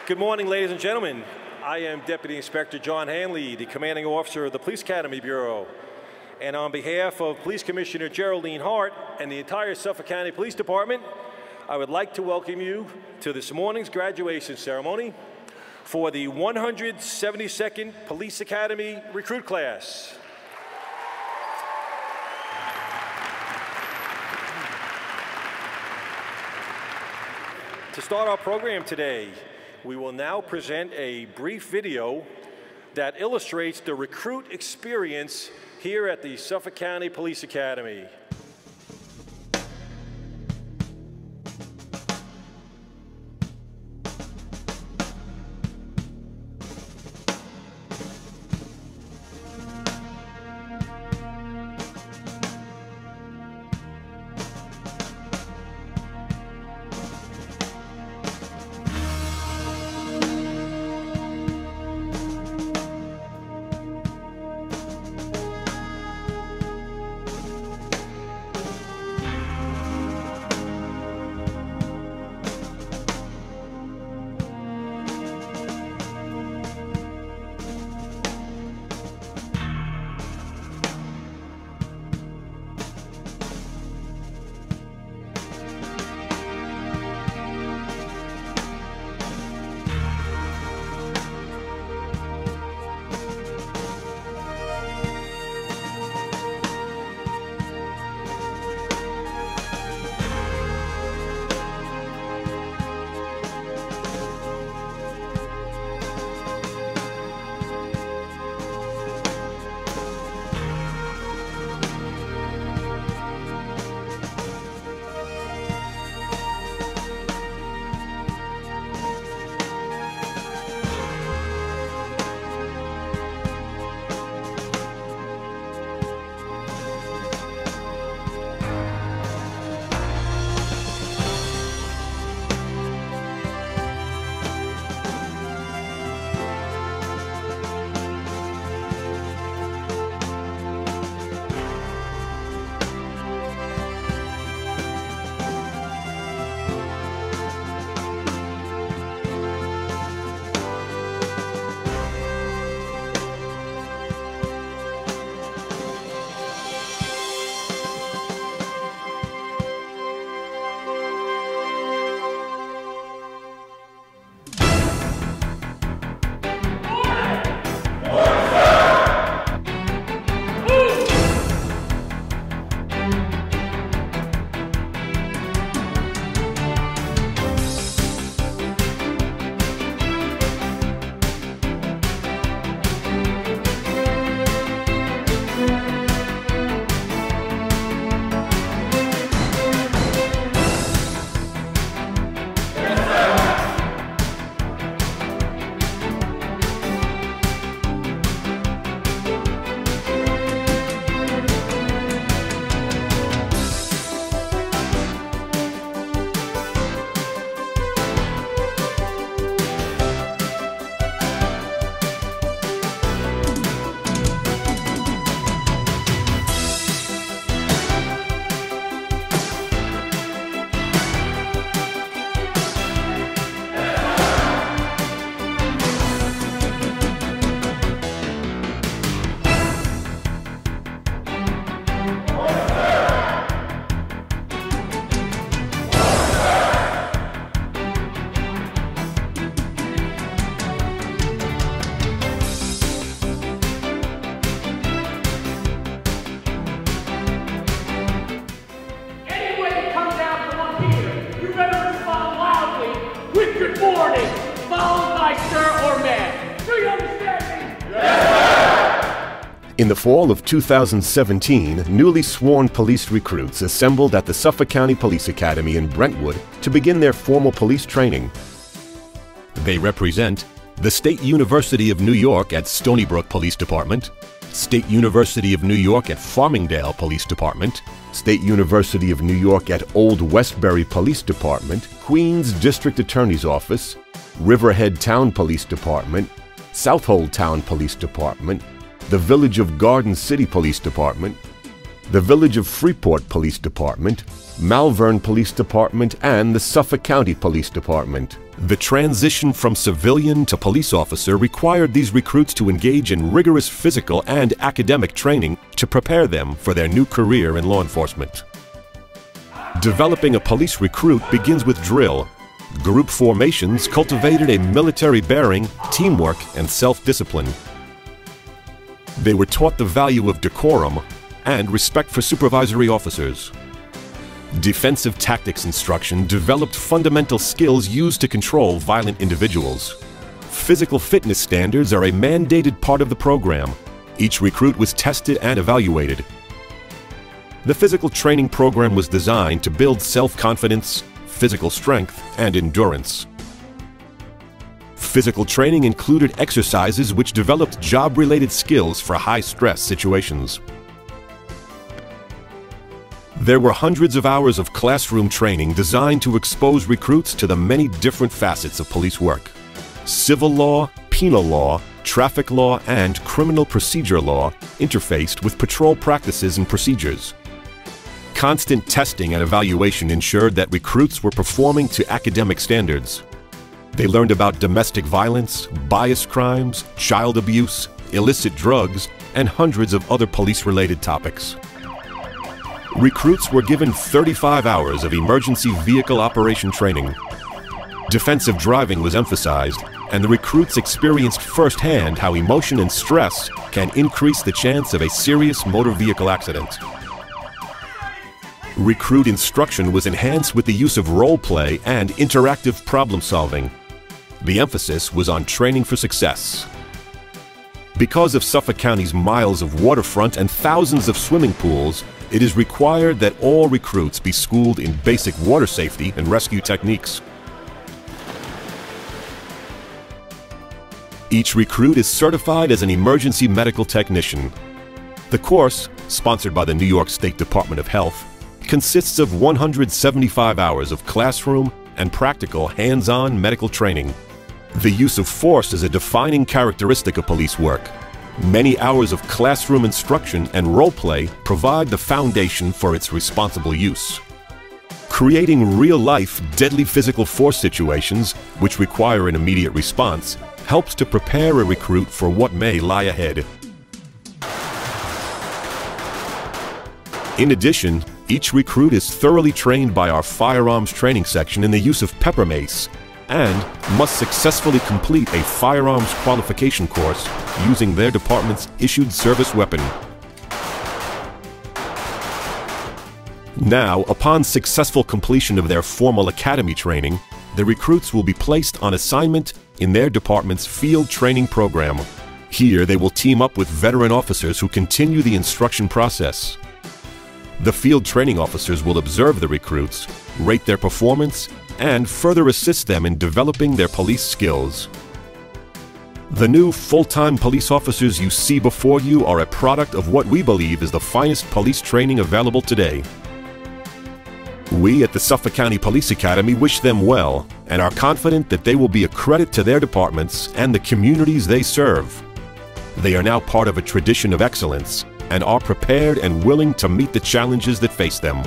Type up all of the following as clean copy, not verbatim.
Good morning, ladies and gentlemen. I am Deputy Inspector John Hanley, the Commanding Officer of the Police Academy Bureau. And on behalf of Police Commissioner Geraldine Hart and the entire Suffolk County Police Department, I would like to welcome you to this morning's graduation ceremony for the 172nd Police Academy Recruit Class. To start our program today, we will now present a brief video that illustrates the recruit experience here at the Suffolk County Police Academy. In the fall of 2017, newly sworn police recruits assembled at the Suffolk County Police Academy in Brentwood to begin their formal police training. They represent the State University of New York at Stony Brook Police Department, State University of New York at Farmingdale Police Department, State University of New York at Old Westbury Police Department, Queens District Attorney's Office, Riverhead Town Police Department, Southold Town Police Department, the Village of Garden City Police Department, the Village of Freeport Police Department, Malvern Police Department, and the Suffolk County Police Department. The transition from civilian to police officer required these recruits to engage in rigorous physical and academic training to prepare them for their new career in law enforcement. Developing a police recruit begins with drill. Group formations cultivated a military bearing, teamwork, and self-discipline. They were taught the value of decorum and respect for supervisory officers. Defensive tactics instruction developed fundamental skills used to control violent individuals. Physical fitness standards are a mandated part of the program. Each recruit was tested and evaluated. The physical training program was designed to build self-confidence, physical strength, and endurance. Physical training included exercises which developed job-related skills for high-stress situations. There were hundreds of hours of classroom training designed to expose recruits to the many different facets of police work. Civil law, penal law, traffic law, and criminal procedure law interfaced with patrol practices and procedures. Constant testing and evaluation ensured that recruits were performing to academic standards. They learned about domestic violence, bias crimes, child abuse, illicit drugs, and hundreds of other police-related topics. Recruits were given 35 hours of emergency vehicle operation training. Defensive driving was emphasized, and the recruits experienced firsthand how emotion and stress can increase the chance of a serious motor vehicle accident. Recruit instruction was enhanced with the use of role play and interactive problem solving. The emphasis was on training for success. Because of Suffolk County's miles of waterfront and thousands of swimming pools, it is required that all recruits be schooled in basic water safety and rescue techniques. Each recruit is certified as an emergency medical technician. The course, sponsored by the New York State Department of Health, consists of 175 hours of classroom and practical hands-on medical training. The use of force is a defining characteristic of police work. Many hours of classroom instruction and role play provide the foundation for its responsible use. Creating real-life, deadly physical force situations, which require an immediate response, helps to prepare a recruit for what may lie ahead. In addition, each recruit is thoroughly trained by our firearms training section in the use of pepper mace, and must successfully complete a firearms qualification course using their department's issued service weapon. Now, upon successful completion of their formal academy training, the recruits will be placed on assignment in their department's field training program. Here, they will team up with veteran officers who continue the instruction process. The field training officers will observe the recruits, rate their performance, and further assist them in developing their police skills. The new full-time police officers you see before you are a product of what we believe is the finest police training available today. We at the Suffolk County Police Academy wish them well and are confident that they will be a credit to their departments and the communities they serve. They are now part of a tradition of excellence and are prepared and willing to meet the challenges that face them.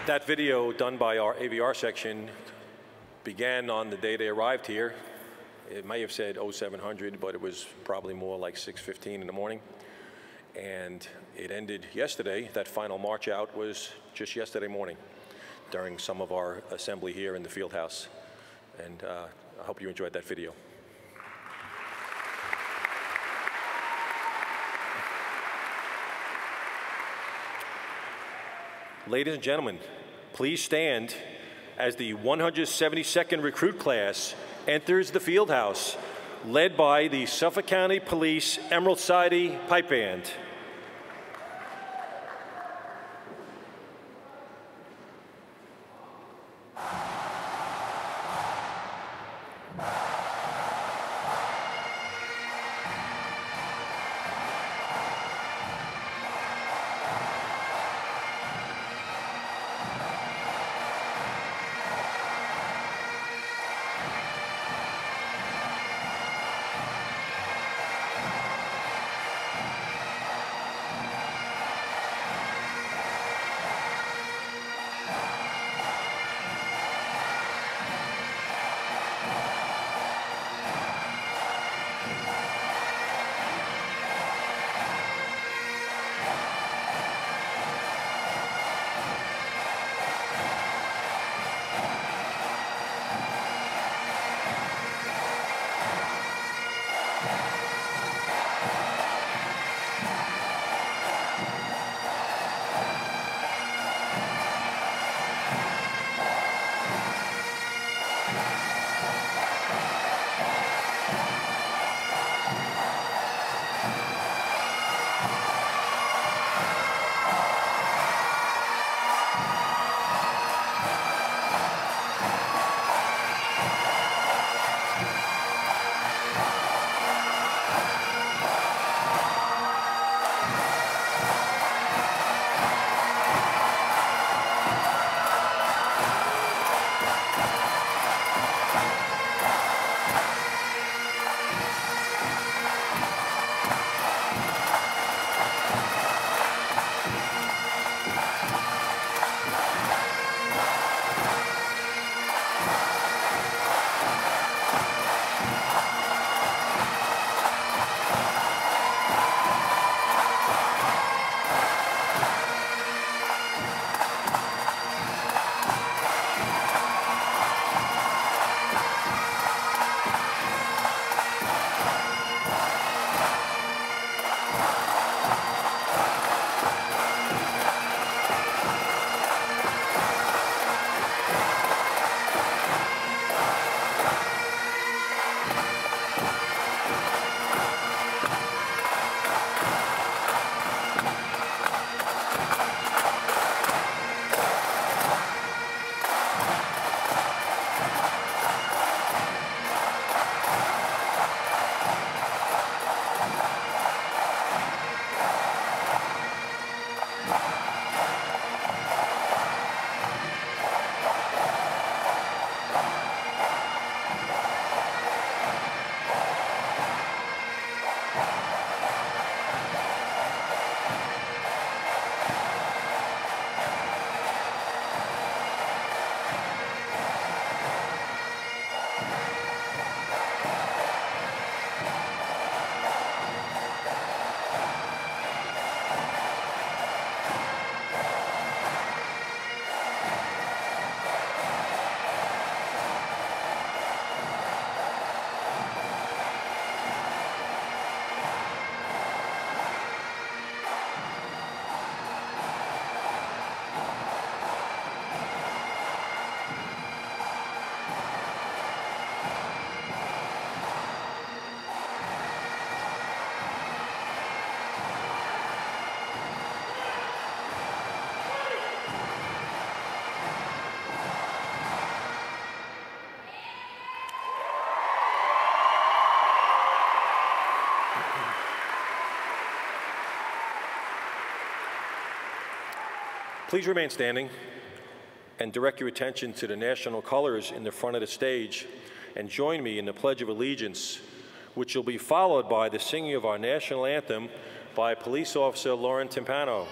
That video done by our AVR section began on the day they arrived here. It may have said 0700, but it was probably more like 6:15 in the morning. And it ended yesterday. That final march out was just yesterday morning during some of our assembly here in the field house. And hope you enjoyed that video. Ladies and gentlemen, please stand as the 172nd recruit class enters the field house, led by the Suffolk County Police Emerald Sidey Pipe Band. Please remain standing and direct your attention to the national colors in the front of the stage and join me in the Pledge of Allegiance, which will be followed by the singing of our national anthem by Police Officer Lauren Timpano.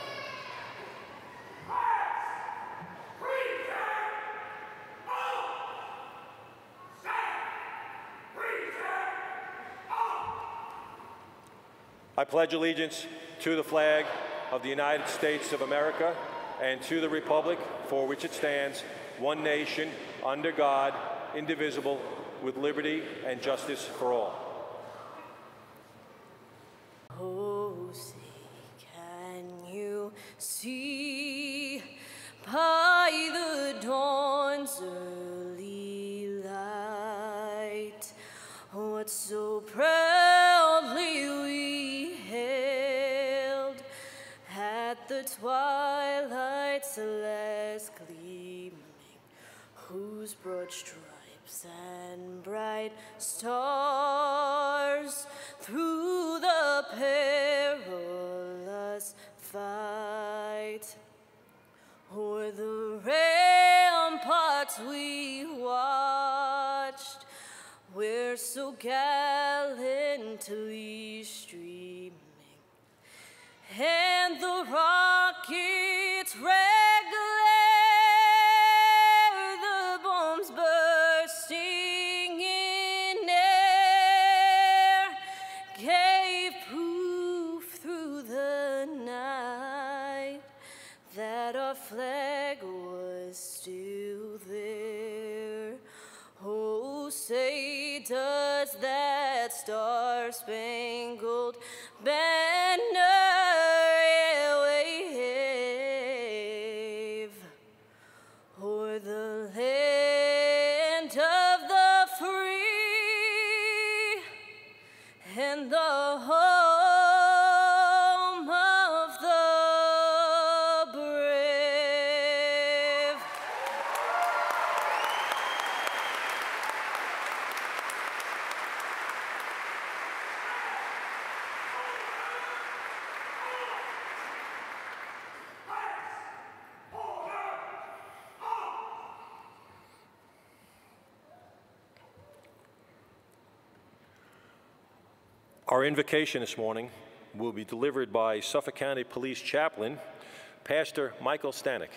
I pledge allegiance to the flag of the United States of America and to the republic for which it stands, one nation, under God, indivisible, with liberty and justice for all. Oh, say, can you see by the dawn's early light what so proudly we hailed at the twilight's celeste gleaming, whose broad stripes and bright stars through the perilous fight o'er the ramparts we watched, where so gallantly streaming, and the rockets red glare, the bombs bursting in air, gave proof through the night that our flag was still there. Oh, say does that star-spangled banner wave o'er the land of the free and the home of the brave. Our invocation this morning will be delivered by Suffolk County Police Chaplain, Pastor Michael Stanek.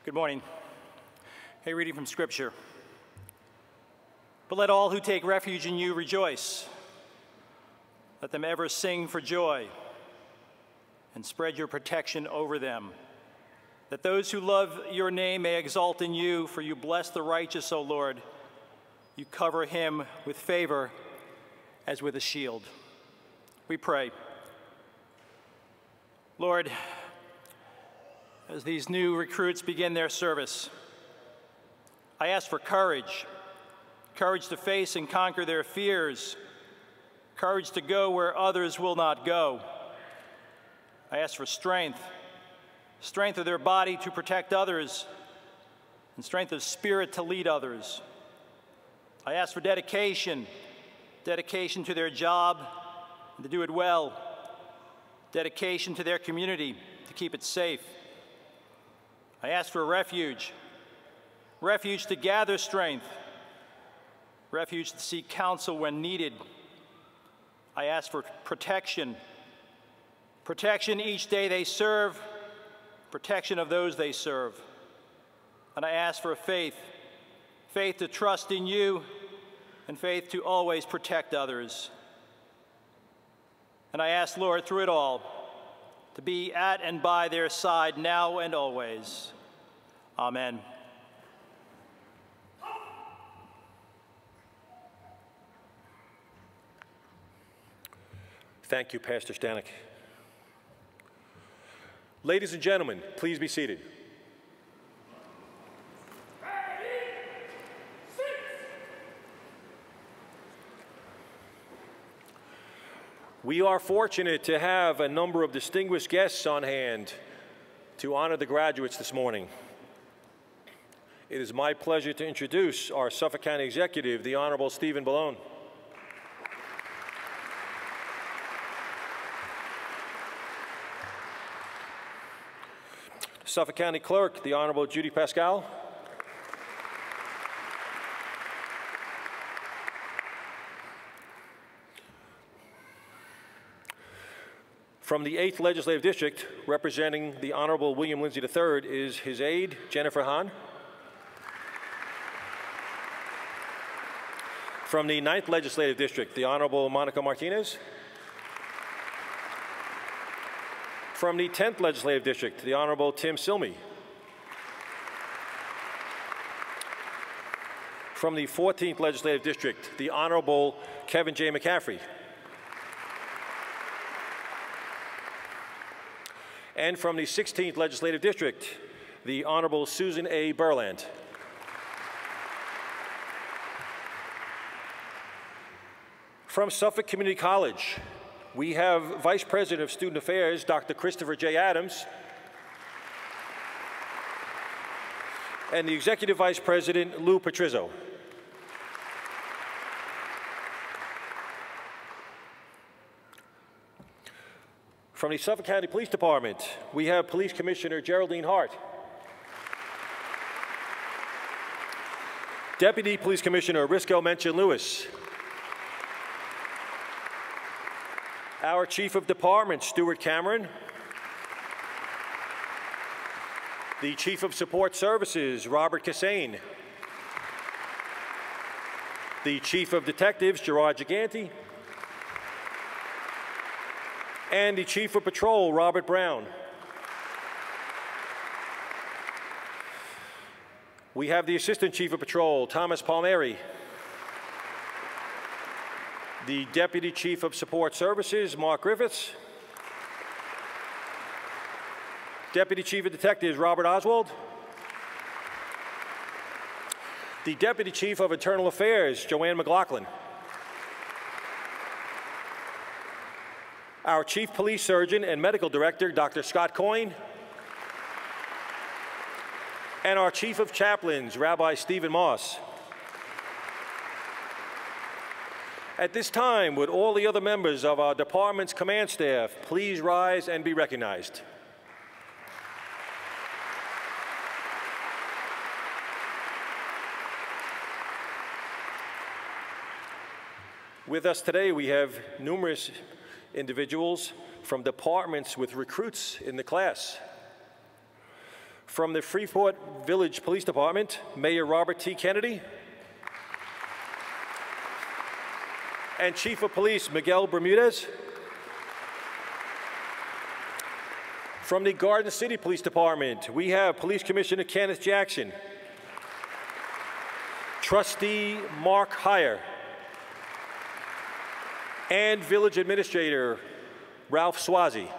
Good morning. A reading from Scripture. But let all who take refuge in you rejoice. Let them ever sing for joy and spread your protection over them. That those who love your name may exalt in you, for you bless the righteous, O Lord. You cover him with favor as with a shield. We pray. Lord, as these new recruits begin their service, I ask for courage, courage to face and conquer their fears, courage to go where others will not go. I ask for strength, strength of their body to protect others, and strength of spirit to lead others. I ask for dedication, dedication to their job and to do it well, dedication to their community to keep it safe. I ask for refuge, refuge to gather strength, refuge to seek counsel when needed. I ask for protection, protection each day they serve, protection of those they serve. And I ask for faith, faith to trust in you, and faith to always protect others. And I ask, Lord, through it all, to be at and by their side now and always. Amen. Thank you, Pastor Stanek. Ladies and gentlemen, please be seated. We are fortunate to have a number of distinguished guests on hand to honor the graduates this morning. It is my pleasure to introduce our Suffolk County Executive, the Honorable Stephen Bellone. Suffolk County Clerk, the Honorable Judy Pascal. From the 8th Legislative District, representing the Honorable William Lindsay III, is his aide, Jennifer Hahn. From the 9th Legislative District, the Honorable Monica Martinez. From the 10th Legislative District, the Honorable Tim Silmy. From the 14th Legislative District, the Honorable Kevin J. McCaffrey. And from the 16th Legislative District, the Honorable Susan A. Burland. From Suffolk Community College, we have Vice President of Student Affairs, Dr. Christopher J. Adams, and the Executive Vice President, Lou Patrizzo. From the Suffolk County Police Department, we have Police Commissioner Geraldine Hart, Deputy Police Commissioner Risco Menchin-Lewis, our Chief of Department, Stuart Cameron, the Chief of Support Services, Robert Cassane, the Chief of Detectives, Gerard Giganti, and the Chief of Patrol, Robert Brown. We have the Assistant Chief of Patrol, Thomas Palmieri, the Deputy Chief of Support Services, Mark Griffiths, Deputy Chief of Detectives, Robert Oswald, the Deputy Chief of Internal Affairs, Joanne McLaughlin, our Chief Police Surgeon and Medical Director, Dr. Scott Coyne, and our Chief of Chaplains, Rabbi Stephen Moss. At this time, would all the other members of our department's command staff please rise and be recognized? With us today, we have numerous individuals from departments with recruits in the class. From the Freeport Village Police Department, Mayor Robert T. Kennedy, and Chief of Police Miguel Bermudez. From the Garden City Police Department, we have Police Commissioner Kenneth Jackson, Trustee Mark Heyer, and Village Administrator Ralph Swazi.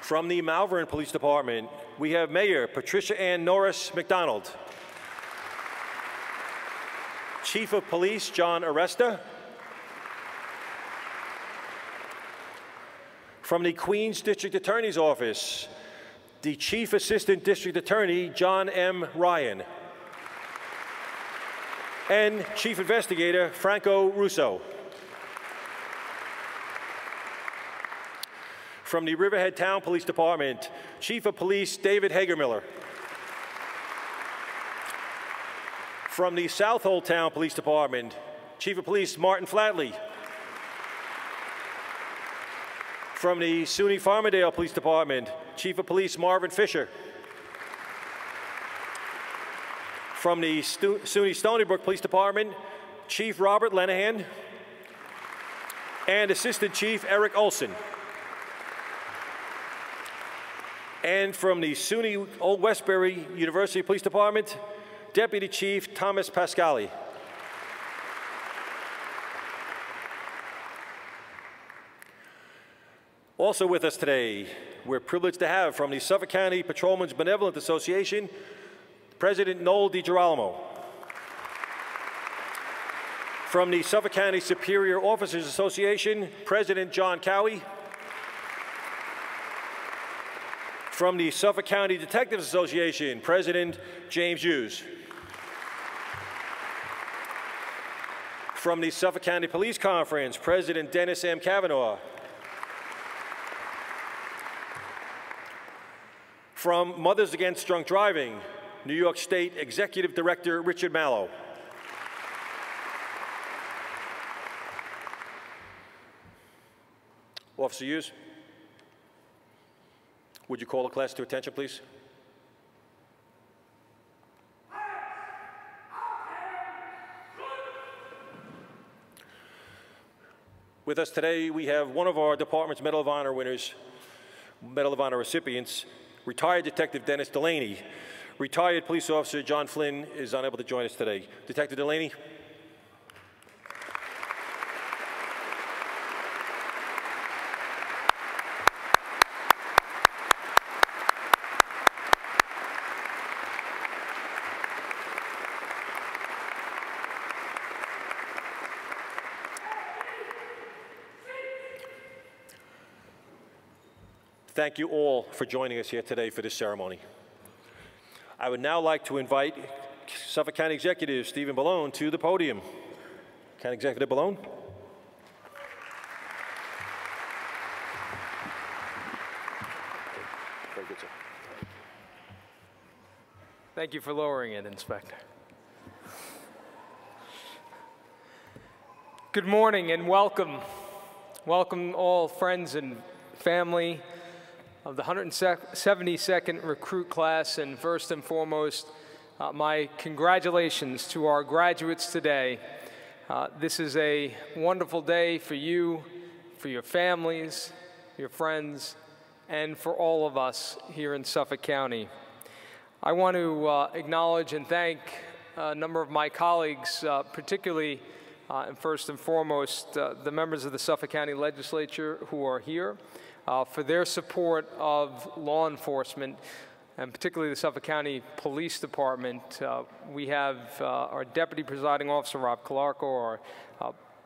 From the Malvern Police Department, we have Mayor Patricia Ann Norris McDonald, Chief of Police John Aresta. From the Queens District Attorney's Office, the Chief Assistant District Attorney John M. Ryan, and Chief Investigator Franco Russo. From the Riverhead Town Police Department, Chief of Police David Hagermiller. From the Southold Town Police Department, Chief of Police Martin Flatley. From the SUNY Farmingdale Police Department, Chief of Police Marvin Fisher. From the SUNY Stony Brook Police Department, Chief Robert Lenahan and Assistant Chief Eric Olson. And from the SUNY Old Westbury University Police Department, Deputy Chief Thomas Pascali. Also with us today, we're privileged to have from the Suffolk County Patrolmen's Benevolent Association, President Noel DiGirolamo. From the Suffolk County Superior Officers Association, President John Cowie. From the Suffolk County Detectives Association, President James Hughes. From the Suffolk County Police Conference, President Dennis M. Kavanaugh. From Mothers Against Drunk Driving, New York State Executive Director Richard Mallow. Officer Hughes, would you call the class to attention, please? With us today, we have one of our department's Medal of Honor recipients, retired Detective Dennis Delaney. Retired police officer John Flynn is unable to join us today. Detective Delaney. Thank you all for joining us here today for this ceremony. I would now like to invite Suffolk County Executive Stephen Bellone to the podium. County Executive Bellone. Very good, sir. Thank you for lowering it, Inspector. Good morning and welcome. Welcome all friends and family of the 172nd recruit class, and first and foremost, my congratulations to our graduates today. This is a wonderful day for you, for your families, your friends, and for all of us here in Suffolk County. I want to acknowledge and thank a number of my colleagues, particularly and first and foremost, the members of the Suffolk County Legislature who are here, for their support of law enforcement, and particularly the Suffolk County Police Department. We have our Deputy Presiding Officer, Rob Calarco,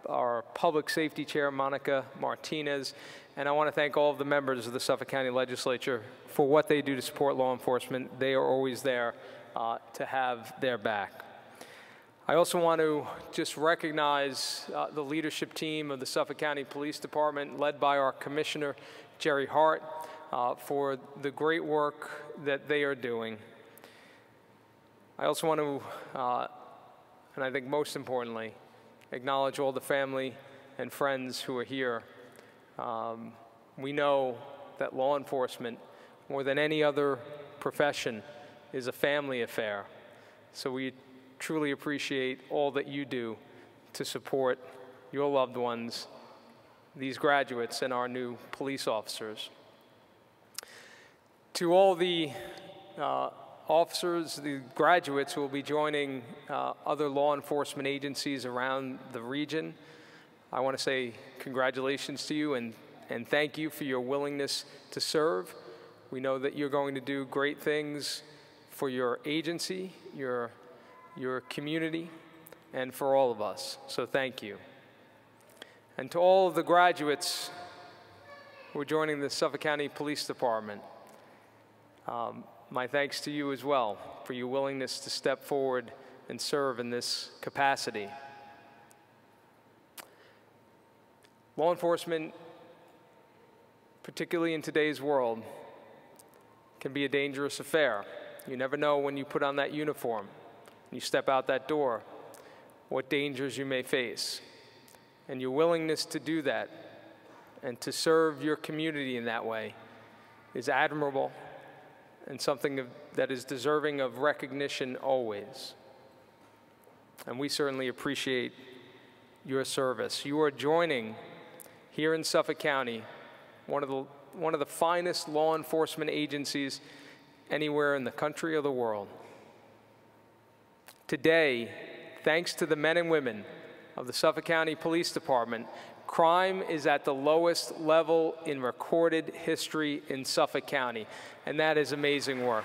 our Public Safety Chair, Monica Martinez, and I want to thank all of the members of the Suffolk County Legislature for what they do to support law enforcement. They are always there to have their back. I also want to just recognize the leadership team of the Suffolk County Police Department, led by our Commissioner, Jerry Hart, for the great work that they are doing. I also want to, and I think most importantly, acknowledge all the family and friends who are here. We know that law enforcement, more than any other profession, is a family affair. So we truly appreciate all that you do to support your loved ones, these graduates, and our new police officers. To all the officers, the graduates who will be joining other law enforcement agencies around the region, I want to say congratulations to you and thank you for your willingness to serve. We know that you're going to do great things for your agency, your community, and for all of us. So thank you. And to all of the graduates who are joining the Suffolk County Police Department, my thanks to you as well for your willingness to step forward and serve in this capacity. Law enforcement, particularly in today's world, can be a dangerous affair. You never know when you put on that uniform, you step out that door, what dangers you may face. And your willingness to do that and to serve your community in that way is admirable and something that is deserving of recognition always. And we certainly appreciate your service. You are joining here in Suffolk County one of the finest law enforcement agencies anywhere in the country or the world. Today, thanks to the men and women of the Suffolk County Police Department, crime is at the lowest level in recorded history in Suffolk County, and that is amazing work.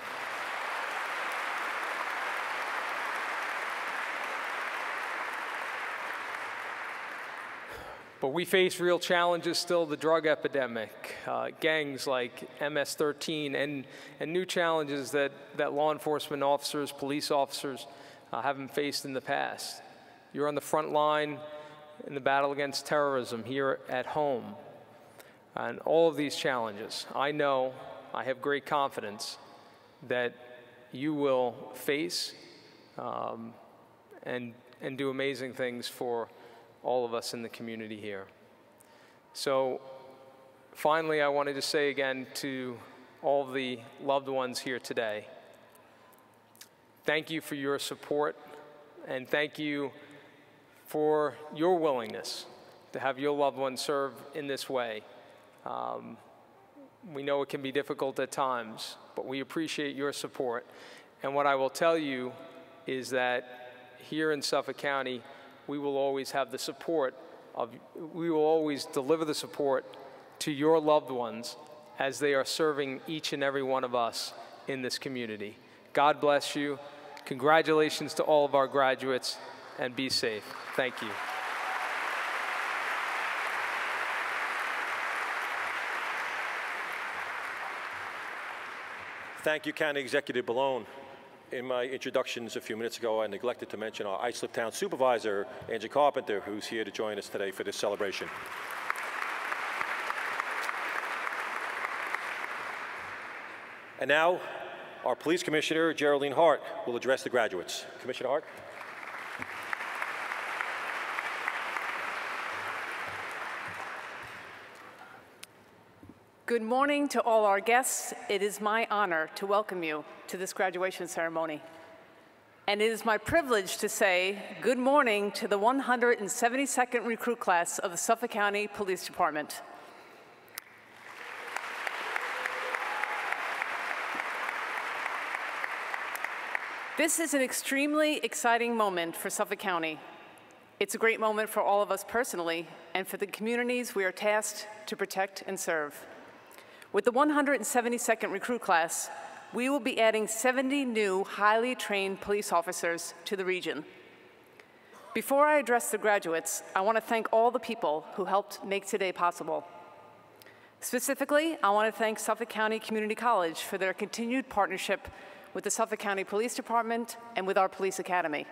But we face real challenges still, the drug epidemic, gangs like MS-13, and new challenges that law enforcement officers, police officers haven't faced in the past. You're on the front line in the battle against terrorism here at home. And all of these challenges, I know, I have great confidence that you will face and do amazing things for all of us in the community here. So finally, I wanted to say again to all the loved ones here today, thank you for your support, and thank you for your willingness to have your loved ones serve in this way. We know it can be difficult at times, but we appreciate your support. And what I will tell you is that here in Suffolk County, we will always have the support we will always deliver the support to your loved ones as they are serving each and every one of us in this community. God bless you. Congratulations to all of our graduates, and be safe. Thank you. Thank you, County Executive Ballone. In my introductions a few minutes ago, I neglected to mention our Islip Town Supervisor, Angie Carpenter, who's here to join us today for this celebration. And now, our Police Commissioner, Geraldine Hart, will address the graduates. Commissioner Hart. Good morning to all our guests. It is my honor to welcome you to this graduation ceremony. And it is my privilege to say good morning to the 172nd recruit class of the Suffolk County Police Department. This is an extremely exciting moment for Suffolk County. It's a great moment for all of us personally and for the communities we are tasked to protect and serve. With the 172nd recruit class, we will be adding 70 new highly trained police officers to the region. Before I address the graduates, I want to thank all the people who helped make today possible. Specifically, I want to thank Suffolk County Community College for their continued partnership with the Suffolk County Police Department and with our Police Academy.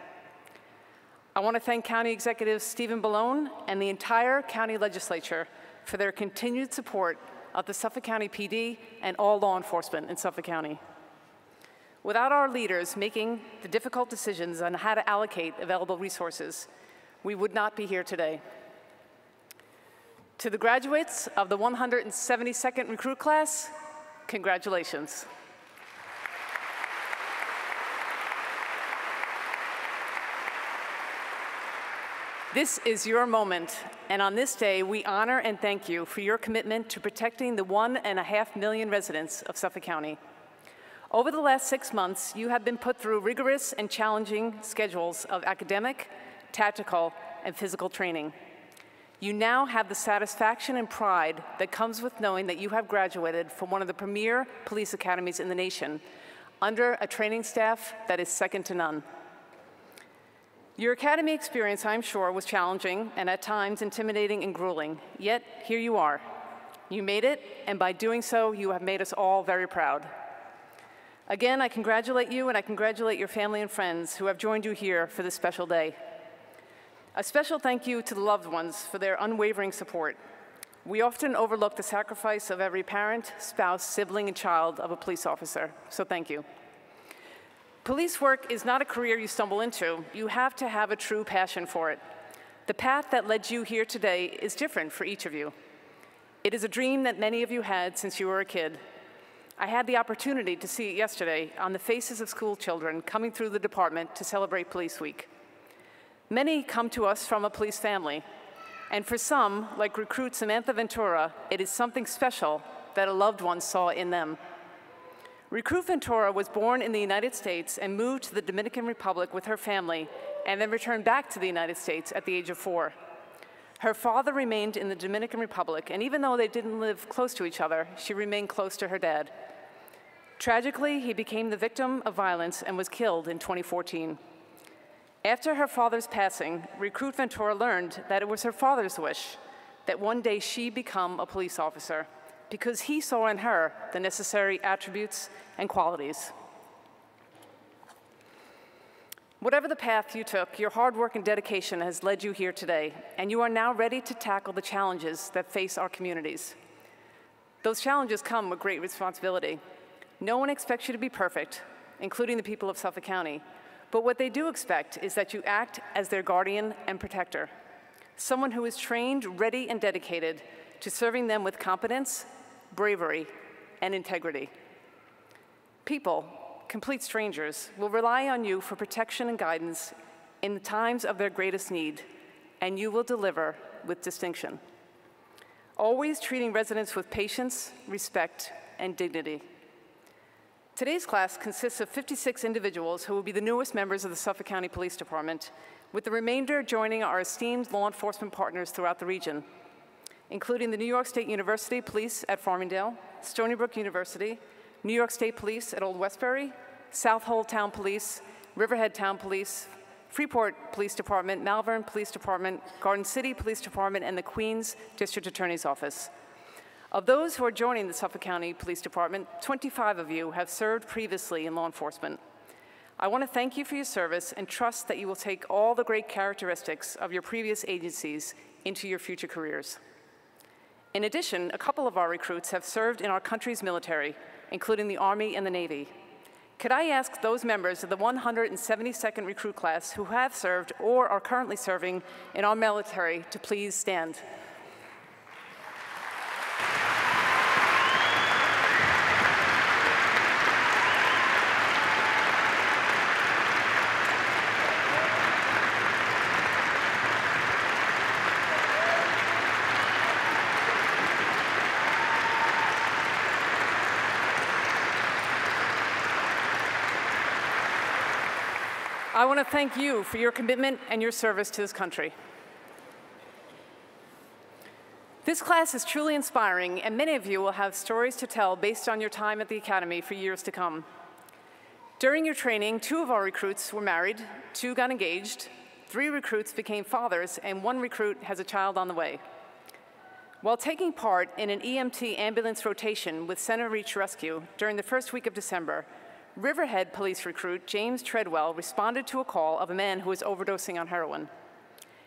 I want to thank County Executive Stephen Ballone and the entire county legislature for their continued support of the Suffolk County PD and all law enforcement in Suffolk County. Without our leaders making the difficult decisions on how to allocate available resources, we would not be here today. To the graduates of the 172nd recruit class, congratulations. This is your moment, and on this day, we honor and thank you for your commitment to protecting the 1.5 million residents of Suffolk County. Over the last 6 months, you have been put through rigorous and challenging schedules of academic, tactical, and physical training. You now have the satisfaction and pride that comes with knowing that you have graduated from one of the premier police academies in the nation under a training staff that is second to none. Your academy experience, I'm sure, was challenging and at times intimidating and grueling, yet here you are. You made it, and by doing so, you have made us all very proud. Again, I congratulate you, and I congratulate your family and friends who have joined you here for this special day. A special thank you to the loved ones for their unwavering support. We often overlook the sacrifice of every parent, spouse, sibling, and child of a police officer, so thank you. Police work is not a career you stumble into. You have to have a true passion for it. The path that led you here today is different for each of you. It is a dream that many of you had since you were a kid. I had the opportunity to see it yesterday on the faces of school children coming through the department to celebrate Police Week. Many come to us from a police family, and for some, like recruit Samantha Ventura, it is something special that a loved one saw in them. Recruit Ventura was born in the United States and moved to the Dominican Republic with her family and then returned back to the United States at the age of 4. Her father remained in the Dominican Republic, and even though they didn't live close to each other, she remained close to her dad. Tragically, he became the victim of violence and was killed in 2014. After her father's passing, Recruit Ventura learned that it was her father's wish that one day she become a police officer, because he saw in her the necessary attributes and qualities. Whatever the path you took, your hard work and dedication has led you here today, and you are now ready to tackle the challenges that face our communities. Those challenges come with great responsibility. No one expects you to be perfect, including the people of Suffolk County, but what they do expect is that you act as their guardian and protector, someone who is trained, ready, and dedicated to serving them with competence, bravery, and integrity. People, complete strangers, will rely on you for protection and guidance in the times of their greatest need, and you will deliver with distinction. Always treating residents with patience, respect, and dignity. Today's class consists of 56 individuals who will be the newest members of the Suffolk County Police Department, with the remainder joining our esteemed law enforcement partners throughout the region, including the New York State University Police at Farmingdale, Stony Brook University, New York State Police at Old Westbury, South Hole Town Police, Riverhead Town Police, Freeport Police Department, Malvern Police Department, Garden City Police Department, and the Queens District Attorney's Office. Of those who are joining the Suffolk County Police Department, 25 of you have served previously in law enforcement. I want to thank you for your service and trust that you will take all the great characteristics of your previous agencies into your future careers. In addition, a couple of our recruits have served in our country's military, including the Army and the Navy. Could I ask those members of the 172nd recruit class who have served or are currently serving in our military to please stand? I want to thank you for your commitment and your service to this country. This class is truly inspiring, and many of you will have stories to tell based on your time at the Academy for years to come. During your training, 2 of our recruits were married, 2 got engaged, 3 recruits became fathers, and 1 recruit has a child on the way. While taking part in an EMT ambulance rotation with Center Reach Rescue during the first week of December, Riverhead police recruit James Treadwell responded to a call of a man who was overdosing on heroin.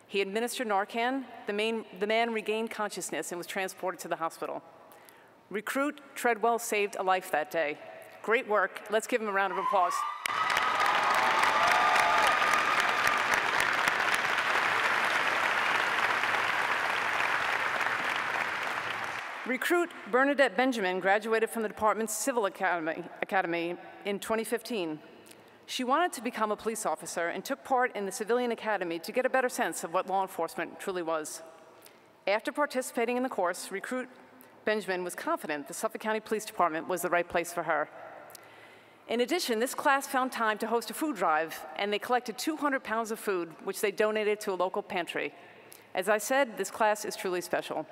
He administered Narcan, the man regained consciousness and was transported to the hospital. Recruit Treadwell saved a life that day. Great work. Let's give him a round of applause. Recruit Bernadette Benjamin graduated from the department's Civil Academy in 2015. She wanted to become a police officer and took part in the Civilian Academy to get a better sense of what law enforcement truly was. After participating in the course, Recruit Benjamin was confident the Suffolk County Police Department was the right place for her. In addition, this class found time to host a food drive, and they collected 200 pounds of food, which they donated to a local pantry. As I said, this class is truly special.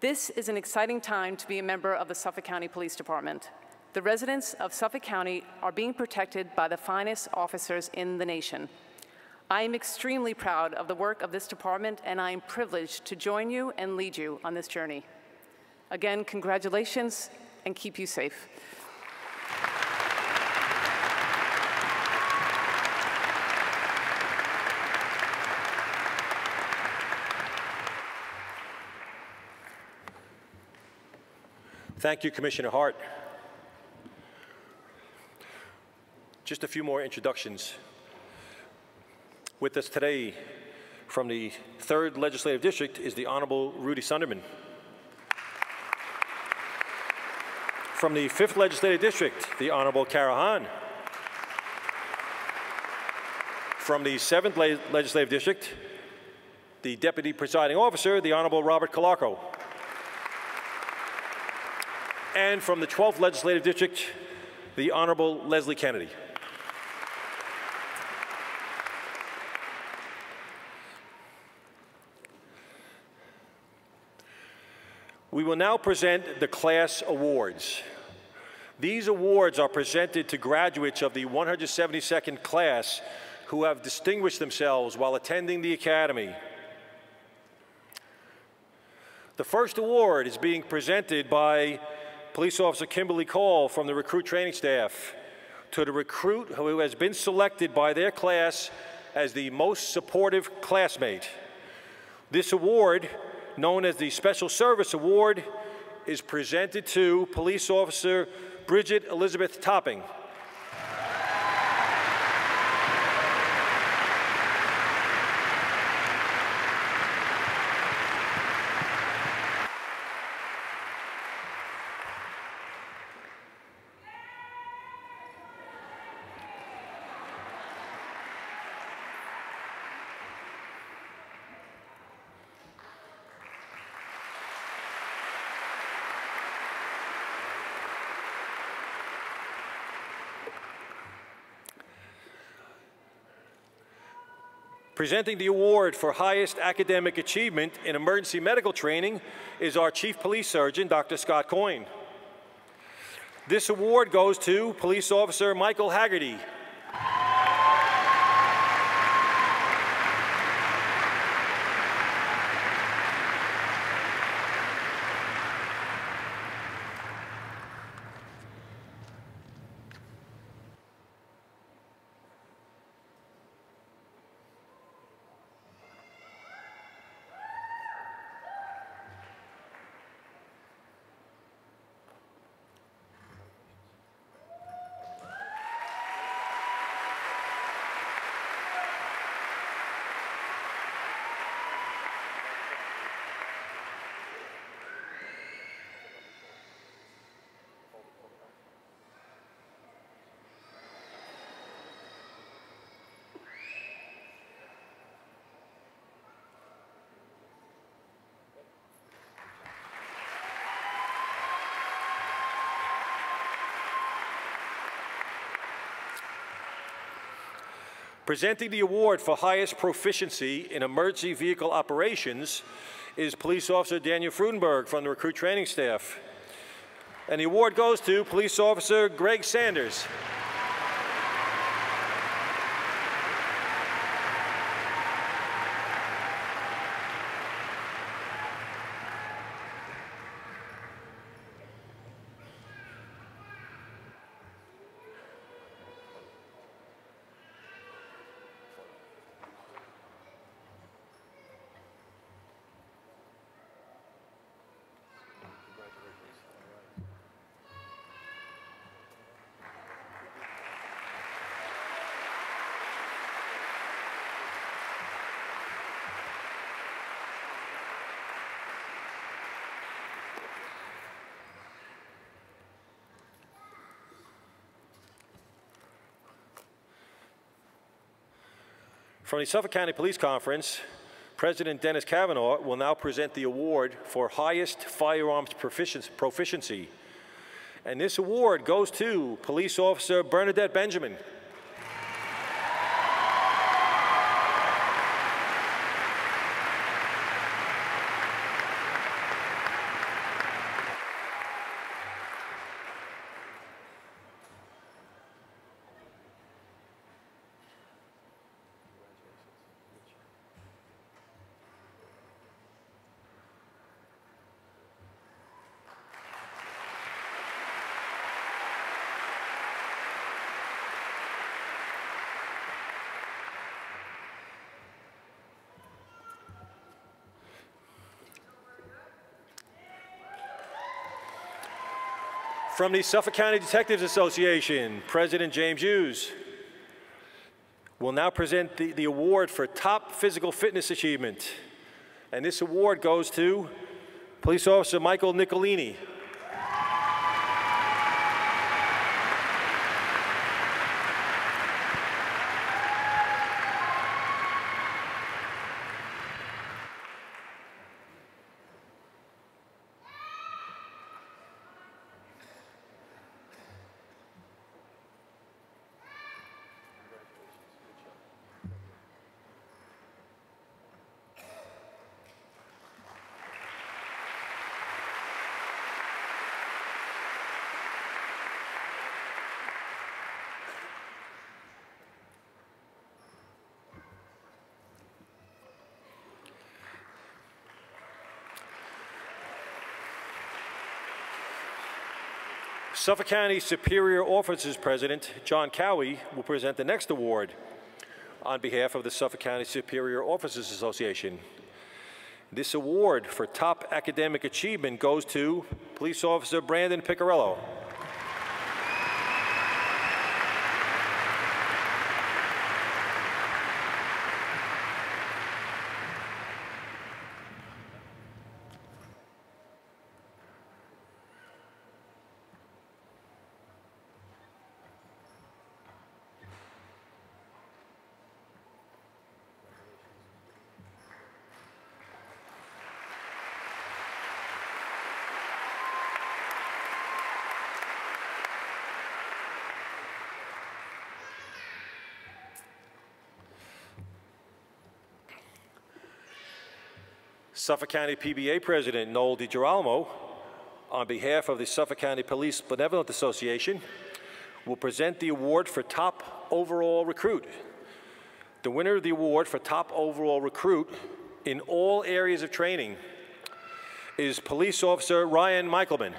This is an exciting time to be a member of the Suffolk County Police Department. The residents of Suffolk County are being protected by the finest officers in the nation. I am extremely proud of the work of this department, and I am privileged to join you and lead you on this journey. Again, congratulations, and keep you safe. Thank you, Commissioner Hart. Just a few more introductions. With us today from the 3rd Legislative District is the Honorable Rudy Sunderman. From the 5th Legislative District, the Honorable Kara Hahn. From the 7th Legislative District, the Deputy Presiding Officer, the Honorable Robert Calarco. And from the 12th Legislative District, the Honorable Leslie Kennedy. We will now present the class awards. These awards are presented to graduates of the 172nd class who have distinguished themselves while attending the Academy. The first award is being presented by Police Officer Kimberly Cole from the recruit training staff to the recruit who has been selected by their class as the most supportive classmate. This award, known as the Special Service Award, is presented to Police Officer Bridget Elizabeth Topping. Presenting the award for highest academic achievement in emergency medical training is our Chief Police Surgeon, Dr. Scott Coyne. This award goes to Police Officer Michael Haggerty. Presenting the award for highest proficiency in emergency vehicle operations is Police Officer Daniel Frudenberg from the recruit training staff. And the award goes to Police Officer Greg Sanders. From the Suffolk County Police Conference, President Dennis Kavanaugh will now present the award for highest firearms proficiency. And this award goes to Police Officer Bernadette Benjamin. From the Suffolk County Detectives Association, President James Hughes will now present the award for top physical fitness achievement. And this award goes to Police Officer Michael Nicolini. Suffolk County Superior Officers President John Cowie will present the next award on behalf of the Suffolk County Superior Officers Association. This award for top academic achievement goes to Police Officer Brandon Piccarello. Suffolk County PBA President Noel DiGirolamo, on behalf of the Suffolk County Police Benevolent Association, will present the award for top overall recruit. The winner of the award for top overall recruit in all areas of training is Police Officer Ryan Michelman.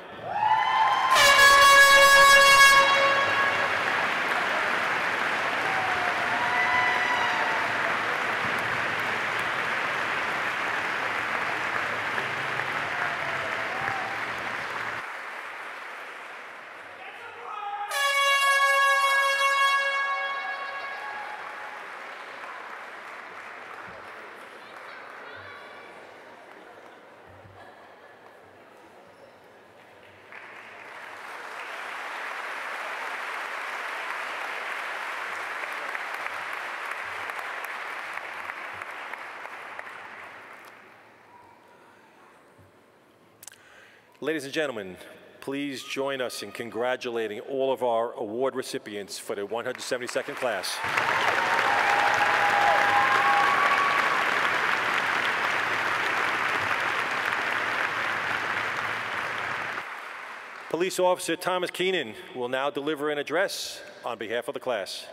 Ladies and gentlemen, please join us in congratulating all of our award recipients for the 172nd class. Police Officer Thomas Keenan will now deliver an address on behalf of the class.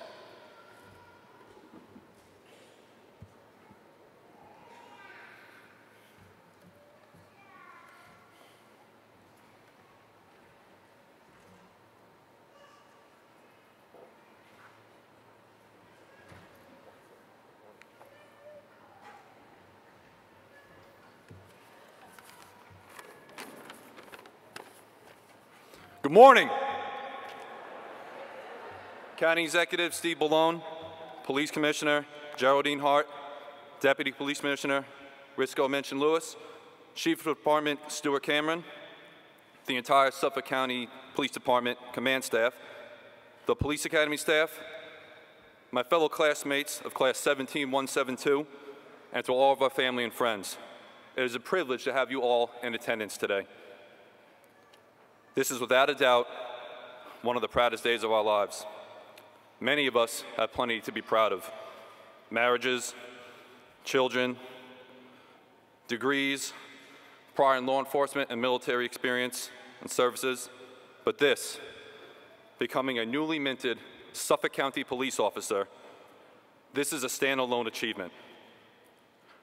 Good morning. County Executive Steve Ballone, Police Commissioner Geraldine Hart, Deputy Police Commissioner Risco Minchin-Lewis, Chief of Department Stuart Cameron, the entire Suffolk County Police Department command staff, the Police Academy staff, my fellow classmates of Class 17172, and to all of our family and friends. It is a privilege to have you all in attendance today. This is without a doubt one of the proudest days of our lives. Many of us have plenty to be proud of. Marriages, children, degrees, prior in law enforcement and military experience and services. But this, becoming a newly minted Suffolk County police officer, this is a standalone achievement.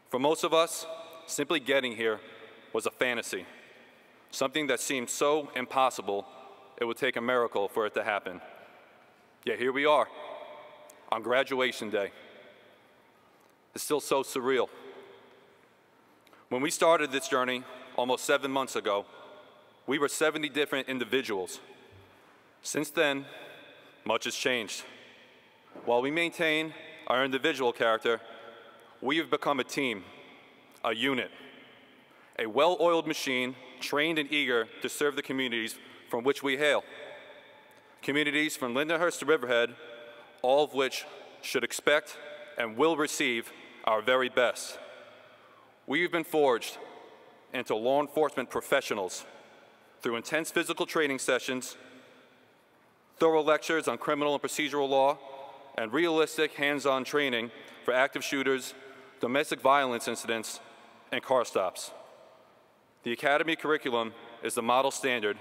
For most of us, simply getting here was a fantasy. Something that seemed so impossible, it would take a miracle for it to happen. Yet here we are, on graduation day. It's still so surreal. When we started this journey almost 7 months ago, we were 70 different individuals. Since then, much has changed. While we maintain our individual character, we have become a team, a unit, a well-oiled machine trained and eager to serve the communities from which we hail. Communities from Lindenhurst to Riverhead, all of which should expect and will receive our very best. We've been forged into law enforcement professionals through intense physical training sessions, thorough lectures on criminal and procedural law, and realistic hands-on training for active shooters, domestic violence incidents, and car stops. The Academy curriculum is the model standard,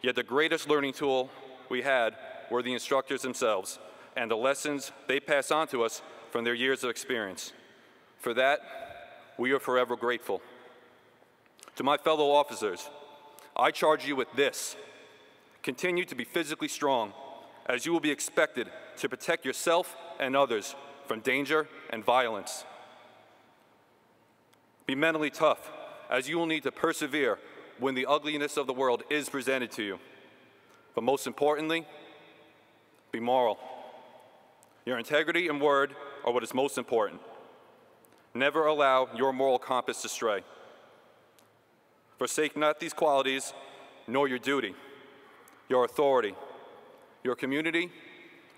yet the greatest learning tool we had were the instructors themselves and the lessons they pass on to us from their years of experience. For that, we are forever grateful. To my fellow officers, I charge you with this. Continue to be physically strong, as you will be expected to protect yourself and others from danger and violence. Be mentally tough, as you will need to persevere when the ugliness of the world is presented to you. But most importantly, be moral. Your integrity and word are what is most important. Never allow your moral compass to stray. Forsake not these qualities, nor your duty, your authority, your community,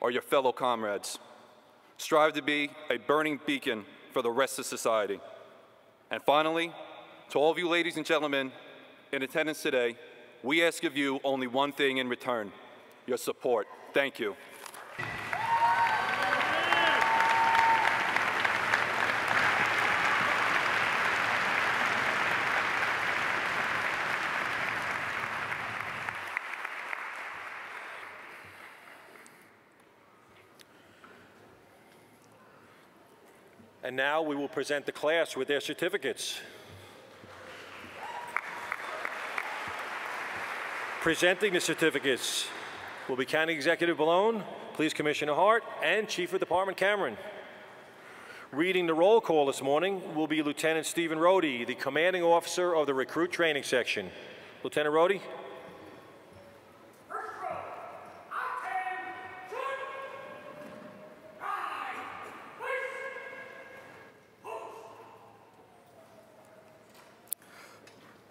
or your fellow comrades. Strive to be a burning beacon for the rest of society. And finally, to all of you ladies and gentlemen in attendance today, we ask of you only one thing in return, your support. Thank you. And now we will present the class with their certificates. Presenting the certificates will be County Executive Malone, Police Commissioner Hart, and Chief of Department Cameron. Reading the roll call this morning will be Lieutenant Stephen Rohde, the Commanding Officer of the Recruit Training Section. Lieutenant Rohde.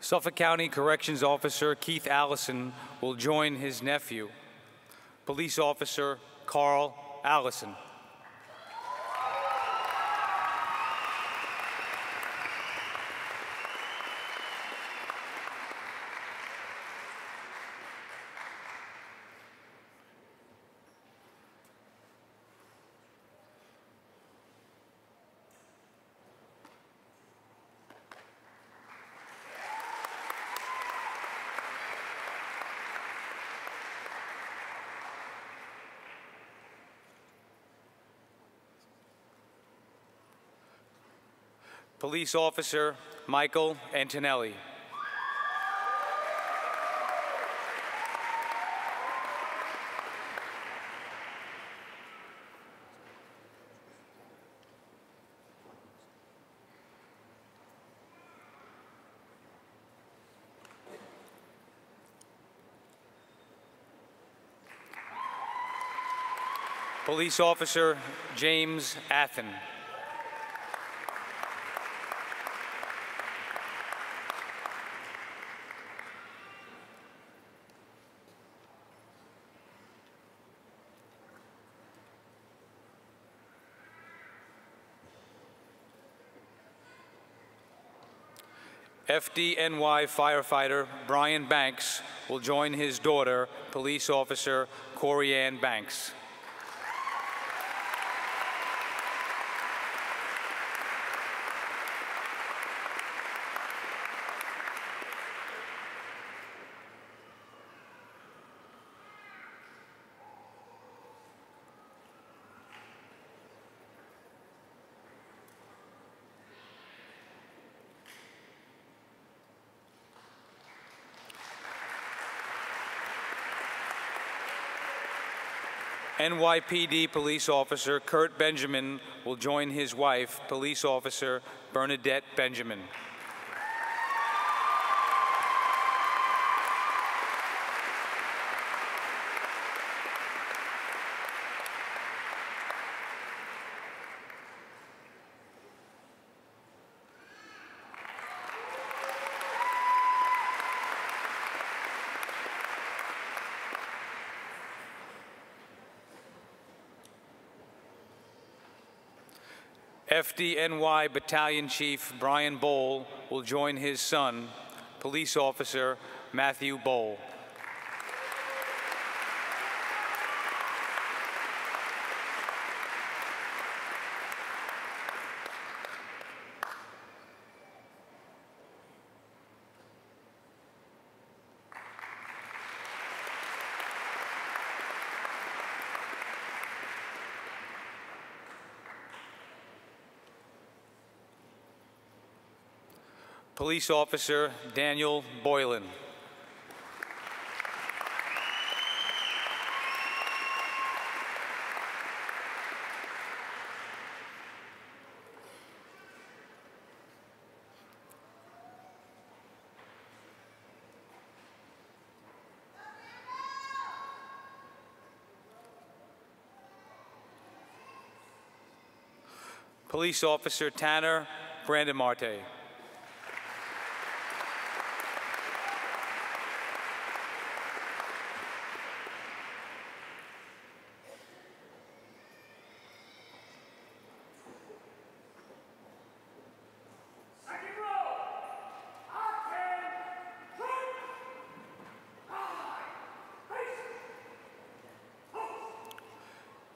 Suffolk County Corrections Officer Keith Allison will join his nephew, Police Officer Carl Allison. Police Officer Michael Antonelli. Police Officer James Athen. FDNY firefighter Brian Banks will join his daughter, Police Officer Corey Ann Banks. NYPD Police Officer Kurt Benjamin will join his wife, Police Officer Bernadette Benjamin. FDNY Battalion Chief Brian Bowl will join his son, Police Officer Matthew Bowl. Police Officer Daniel Boylan. Police Officer Tanner Brandemarte.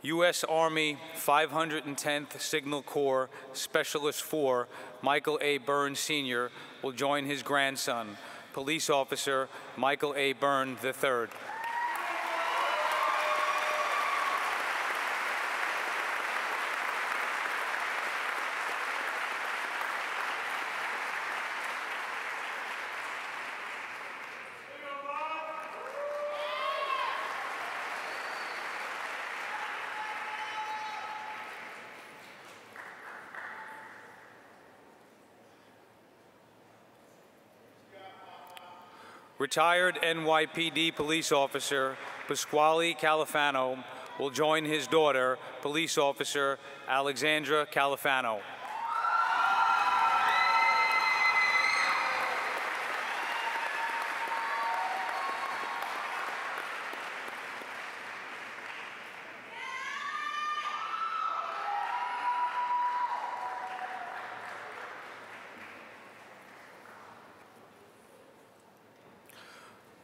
U.S. Army 510th Signal Corps Specialist 4, Michael A. Byrne Sr., will join his grandson, Police Officer Michael A. Byrne III. Retired NYPD police officer Pasquale Califano will join his daughter, police officer Alexandra Califano.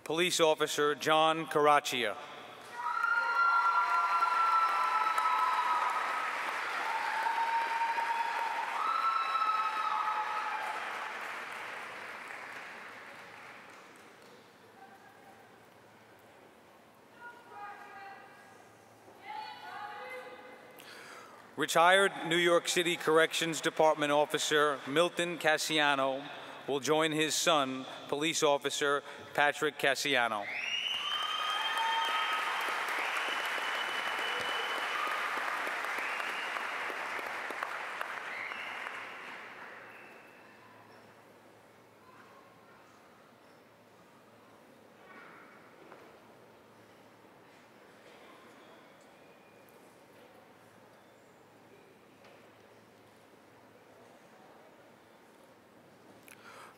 Police officer John Caraccia. Retired New York City Corrections Department officer Milton Cassiano will join his son, police officer Patrick Cassiano.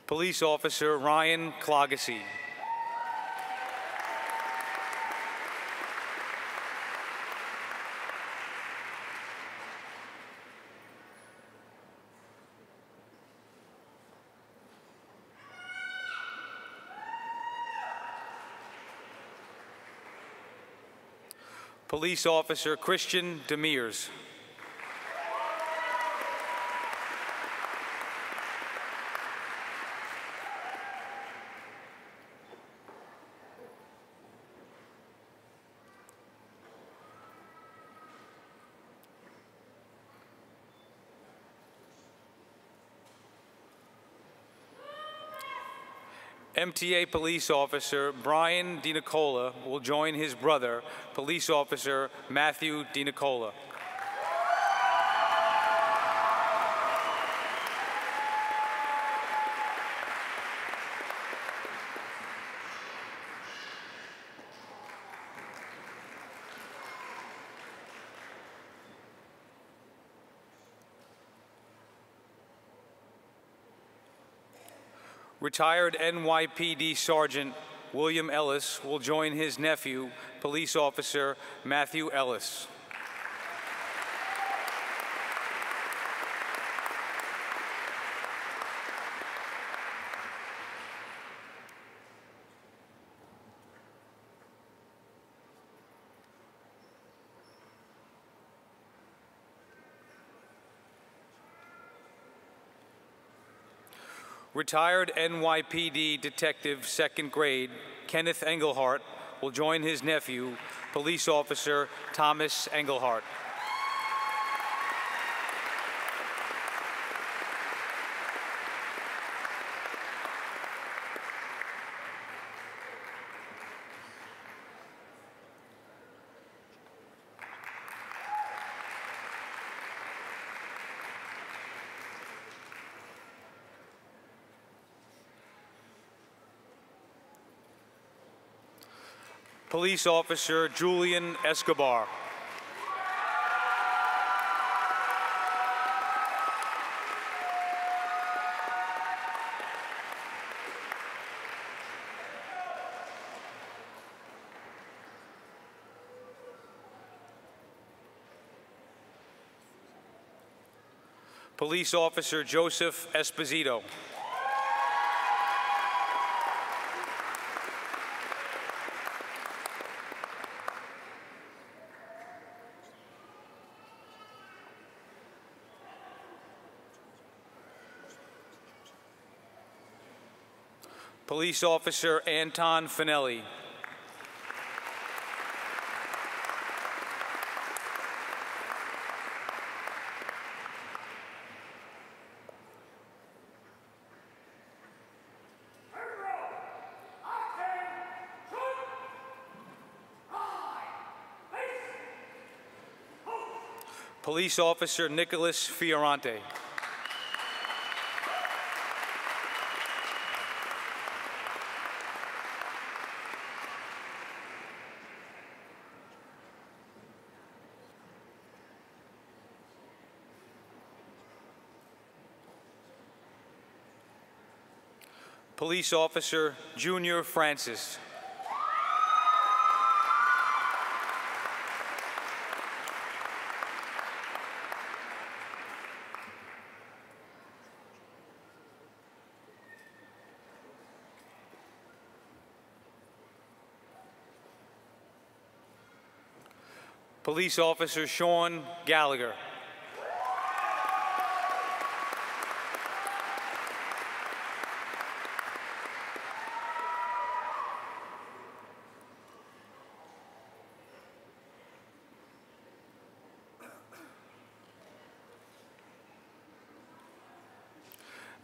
Police officer Ryan Clogasy. Police officer Christian Demers. MTA police officer Brian DiNicola will join his brother, police officer Matthew DiNicola. Retired NYPD Sergeant William Ellis will join his nephew, police officer Matthew Ellis. Retired NYPD Detective 2nd Grade Kenneth Engelhart will join his nephew, police officer Thomas Engelhart. Police officer Julian Escobar. Police officer Joseph Esposito. Police officer Anton Finelli. Police officer Nicholas Fiorante. Police Officer Junior Francis. Police Officer Sean Gallagher.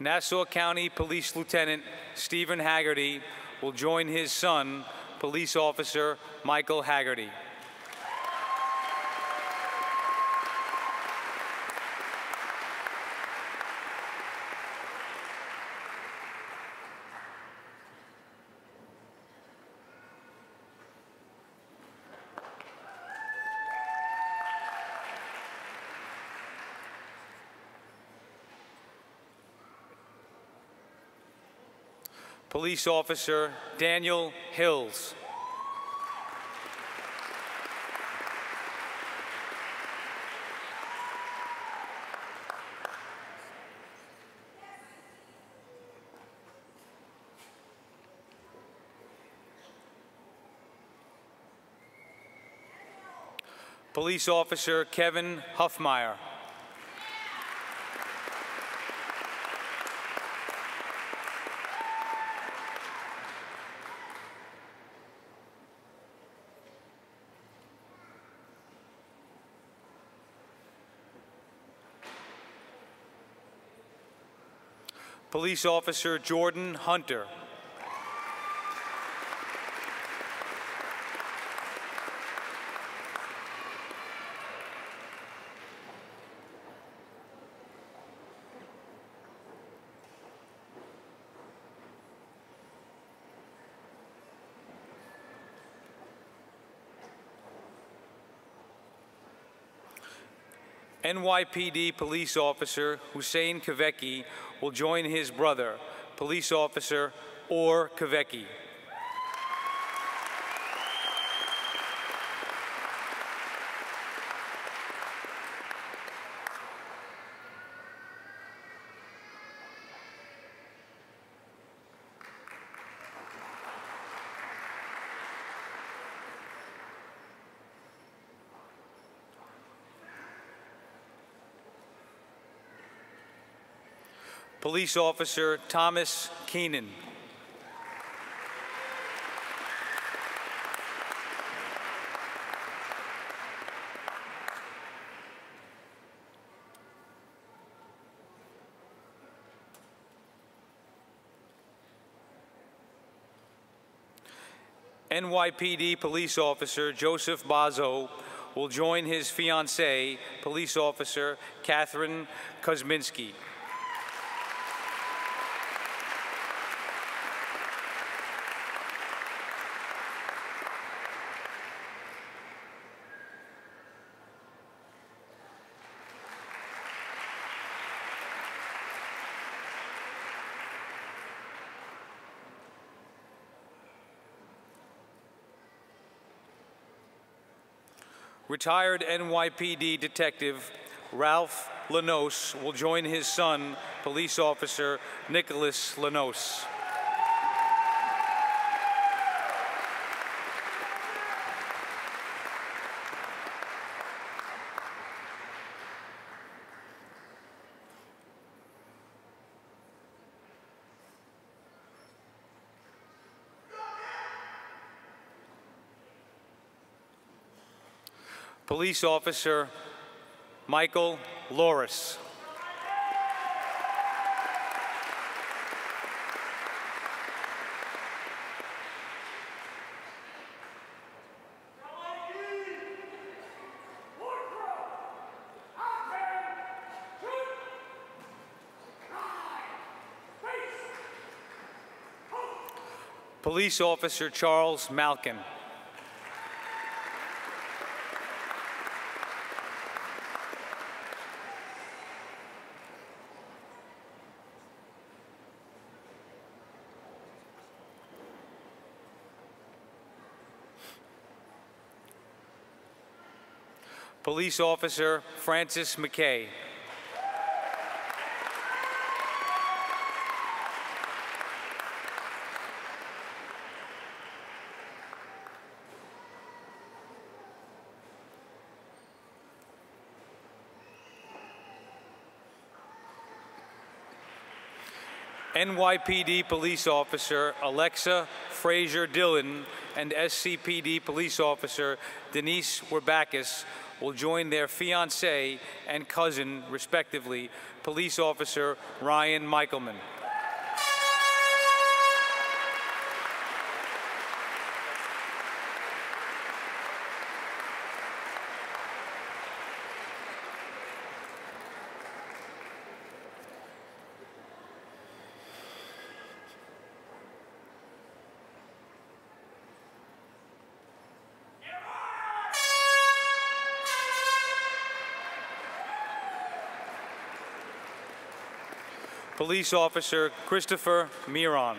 Nassau County Police Lieutenant Stephen Haggerty will join his son, Police Officer Michael Haggerty. Police Officer Daniel Hills. Police Officer Kevin Huffmeyer. Police Officer Jordan Hunter. NYPD Police Officer Hussein Kavecki will join his brother, Police Officer Orr Kavecki. Police Officer Thomas Keenan. NYPD Police Officer Joseph Bazo will join his fiancée, Police Officer Catherine Kosminski. Retired NYPD Detective Ralph Lanos will join his son, Police Officer Nicholas Lanos. Police Officer Michael Loris. Police Officer Charles Malkin. Police Officer Francis McKay. NYPD Police Officer Alexa Frazier Dillon and SCPD Police Officer Denise Werbakis will join their fiancé and cousin, respectively, Police Officer Ryan Michelman. Police Officer Christopher Miron.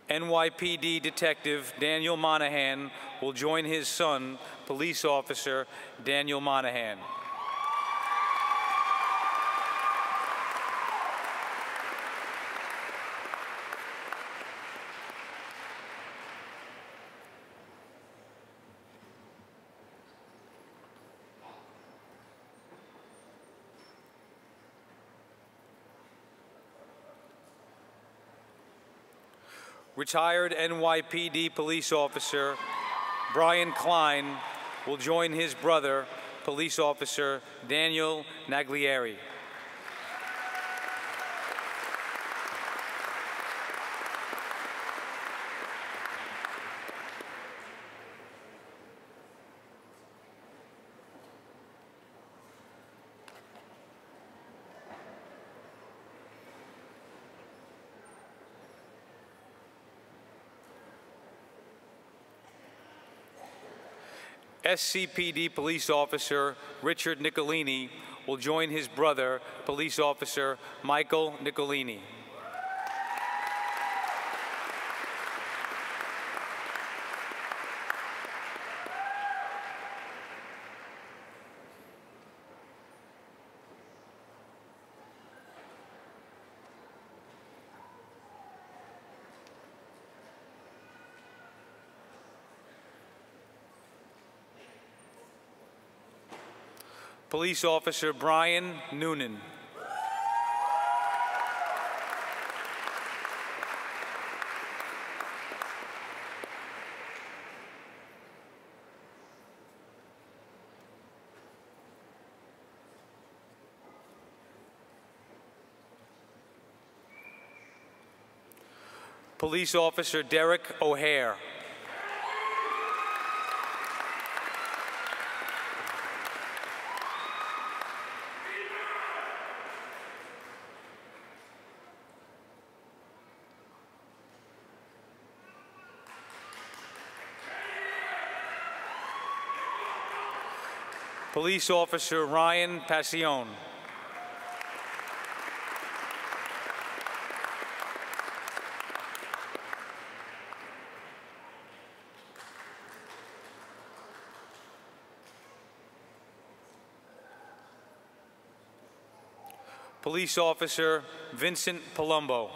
NYPD Detective Daniel Monahan will join his son, Police Officer Daniel Monahan. Retired NYPD Police Officer Brian Klein will join his brother, Police Officer Daniel Naglieri. SCPD Police Officer Richard Nicolini will join his brother, Police Officer Michael Nicolini. Police Officer Brian Noonan. Police Officer Derek O'Hare. Police Officer Ryan Passion. Police Officer Vincent Palumbo.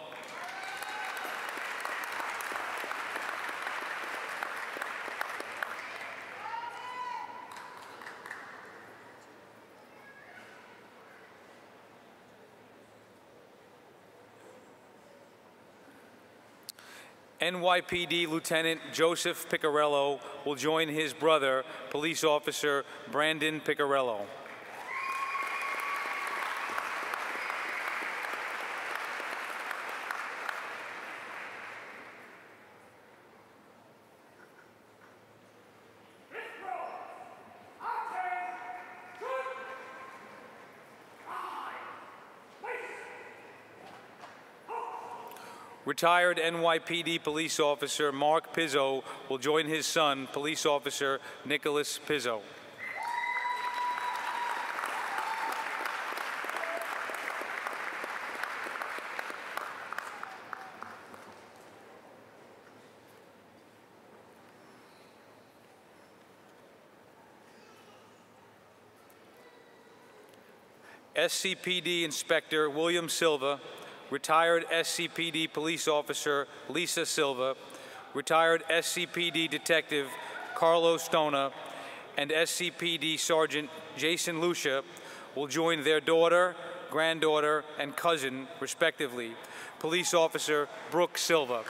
NYPD Lieutenant Joseph Piccarello will join his brother, Police Officer Brandon Piccarello. Retired NYPD police officer Mark Pizzo will join his son, police officer Nicholas Pizzo. SCPD Inspector William Silva, retired SCPD Police Officer Lisa Silva, retired SCPD Detective Carlos Stona, and SCPD Sergeant Jason Lucia will join their daughter, granddaughter, and cousin, respectively, Police Officer Brooke Silva.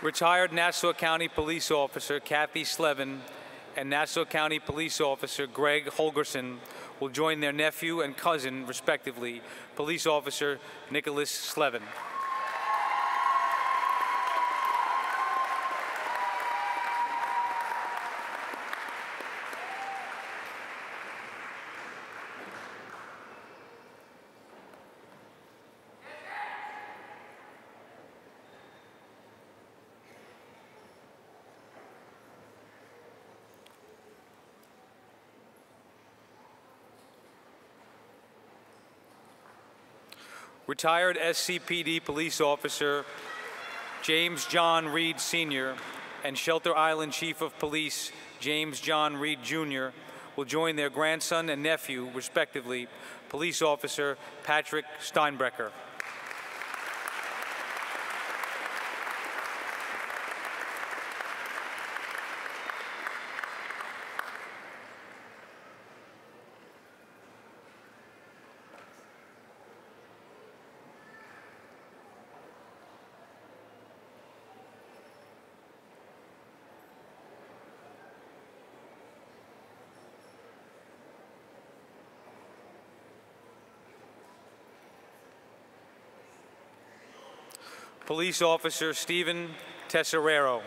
Retired Nassau County Police Officer Kathy Slevin and Nassau County Police Officer Greg Holgerson will join their nephew and cousin, respectively, Police Officer Nicholas Slevin. Retired SCPD Police Officer James John Reed Sr. and Shelter Island Chief of Police James John Reed Jr. will join their grandson and nephew, respectively, Police Officer Patrick Steinbrecher. Police Officer Stephen Tesserero.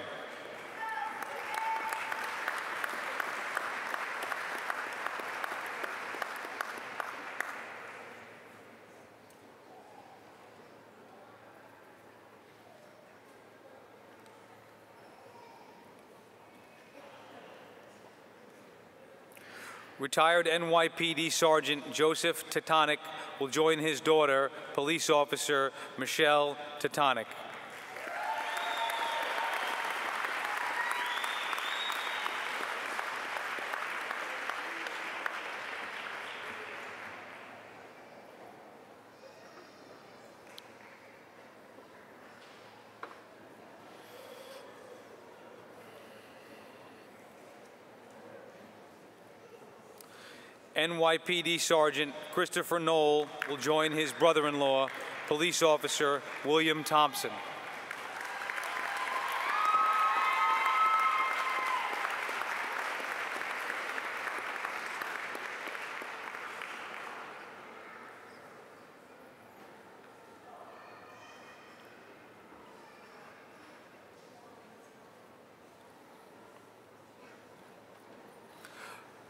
Retired NYPD Sergeant Joseph Titanic will join his daughter, Police Officer Michelle Titanic. NYPD Sergeant Christopher Knoll will join his brother-in-law, Police Officer William Thompson.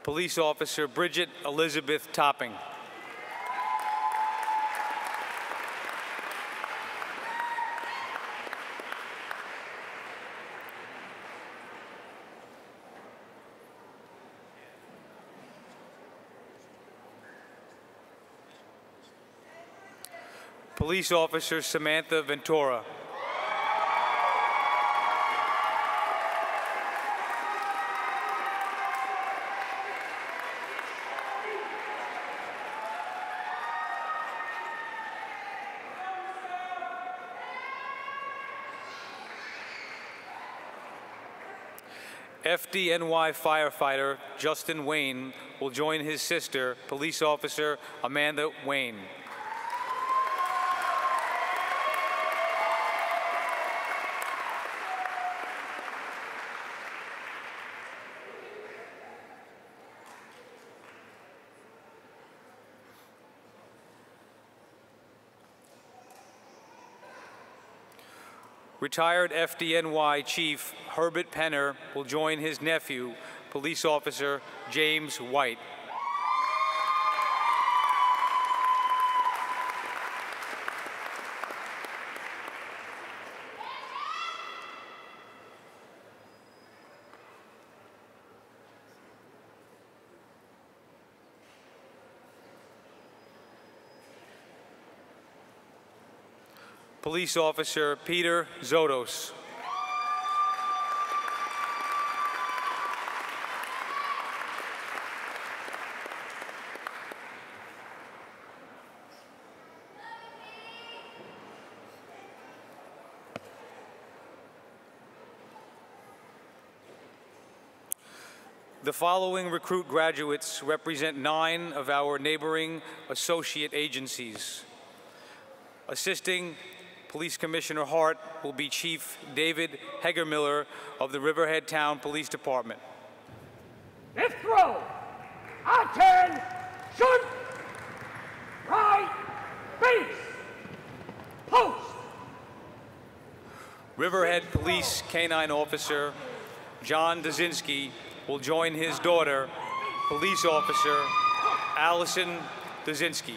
Police Officer Bridget Elizabeth Topping. Police Officer Samantha Ventura. FDNY firefighter Justin Wayne will join his sister, Police Officer Amanda Wayne. Retired FDNY Chief Herbert Penner will join his nephew, Police Officer James White. Police Officer Peter Zotos. The following recruit graduates represent 9 of our neighboring associate agencies. Assisting Police Commissioner Hart will be Chief David Hegermiller of the Riverhead Town Police Department. Fifth row, attend, shoot, right, base, post. Riverhead Police Canine Officer John Dazinski will join his daughter, Police Officer Allison Dazinski.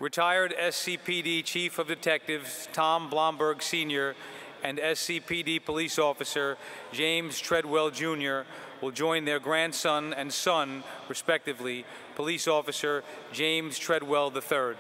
Retired SCPD Chief of Detectives Tom Blomberg Sr. and SCPD Police Officer James Treadwell Jr. will join their grandson and son, respectively, Police Officer James Treadwell III.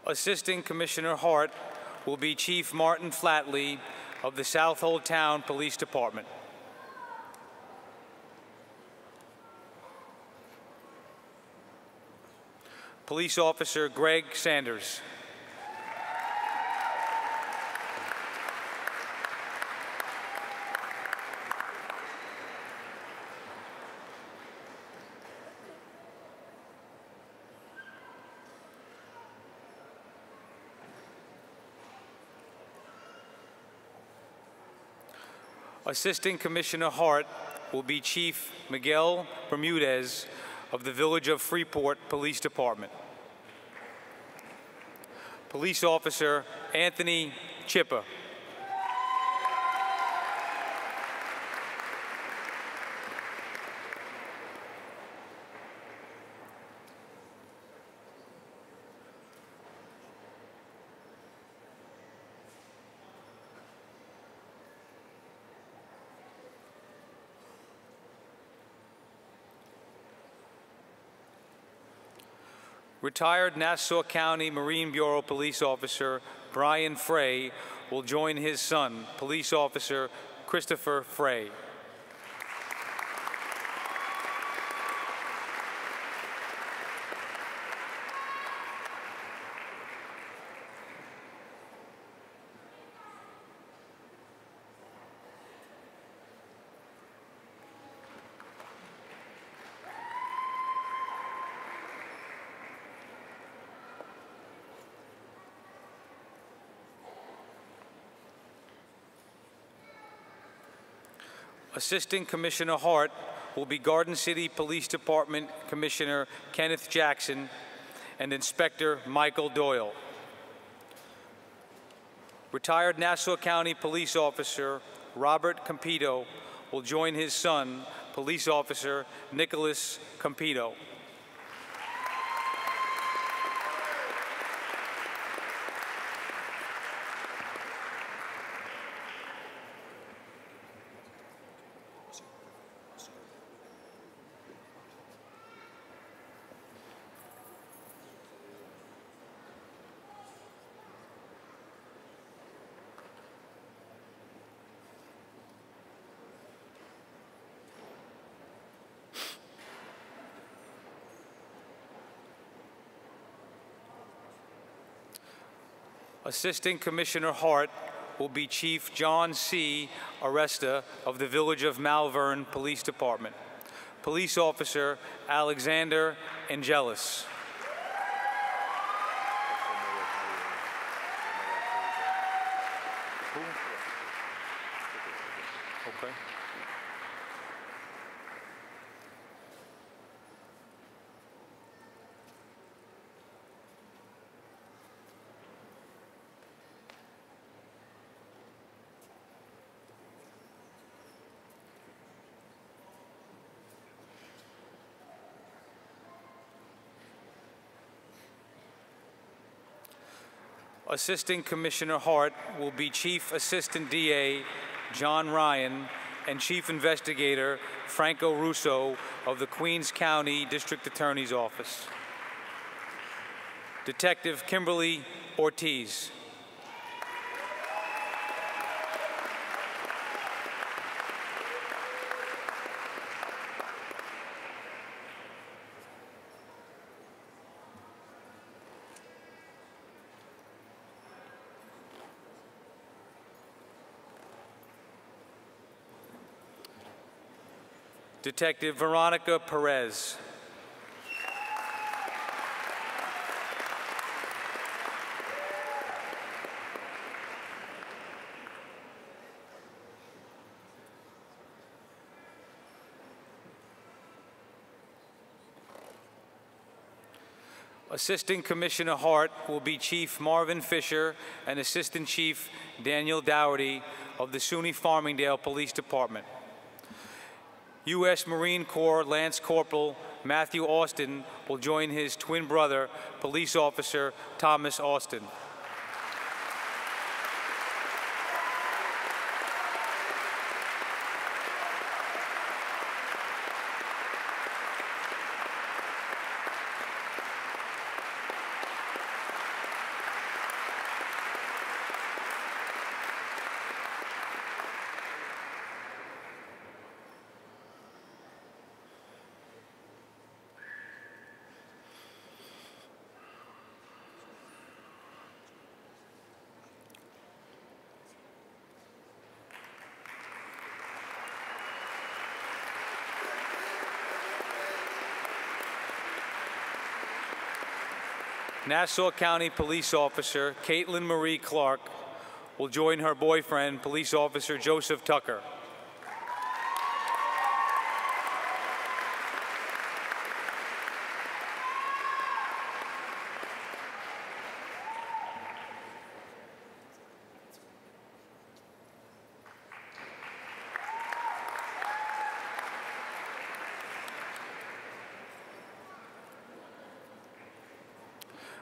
Assisting Commissioner Hart will be Chief Martin Flatley of the Southold Town Police Department. Police Officer Greg Sanders. Assisting Commissioner Hart will be Chief Miguel Bermudez of the Village of Freeport Police Department. Police Officer Anthony Chippa. Retired Nassau County Marine Bureau Police Officer Brian Frey will join his son, Police Officer Christopher Frey. Assistant Commissioner Hart will be Garden City Police Department Commissioner Kenneth Jackson and Inspector Michael Doyle. Retired Nassau County Police Officer Robert Campito will join his son, Police Officer Nicholas Campito. Assistant Commissioner Hart will be Chief John C. Aresta of the Village of Malvern Police Department. Police Officer Alexander Angelis. Okay. Assistant Commissioner Hart will be Chief Assistant DA John Ryan and Chief Investigator Franco Russo of the Queens County District Attorney's Office. Detective Kimberly Ortiz. Detective Veronica Perez. Assistant Commissioner Hart will be Chief Marvin Fisher and Assistant Chief Daniel Dougherty of the SUNY Farmingdale Police Department. U.S. Marine Corps Lance Corporal Matthew Austin will join his twin brother, Police Officer Thomas Austin. Nassau County Police Officer Caitlin Marie Clark will join her boyfriend, Police Officer Joseph Tucker.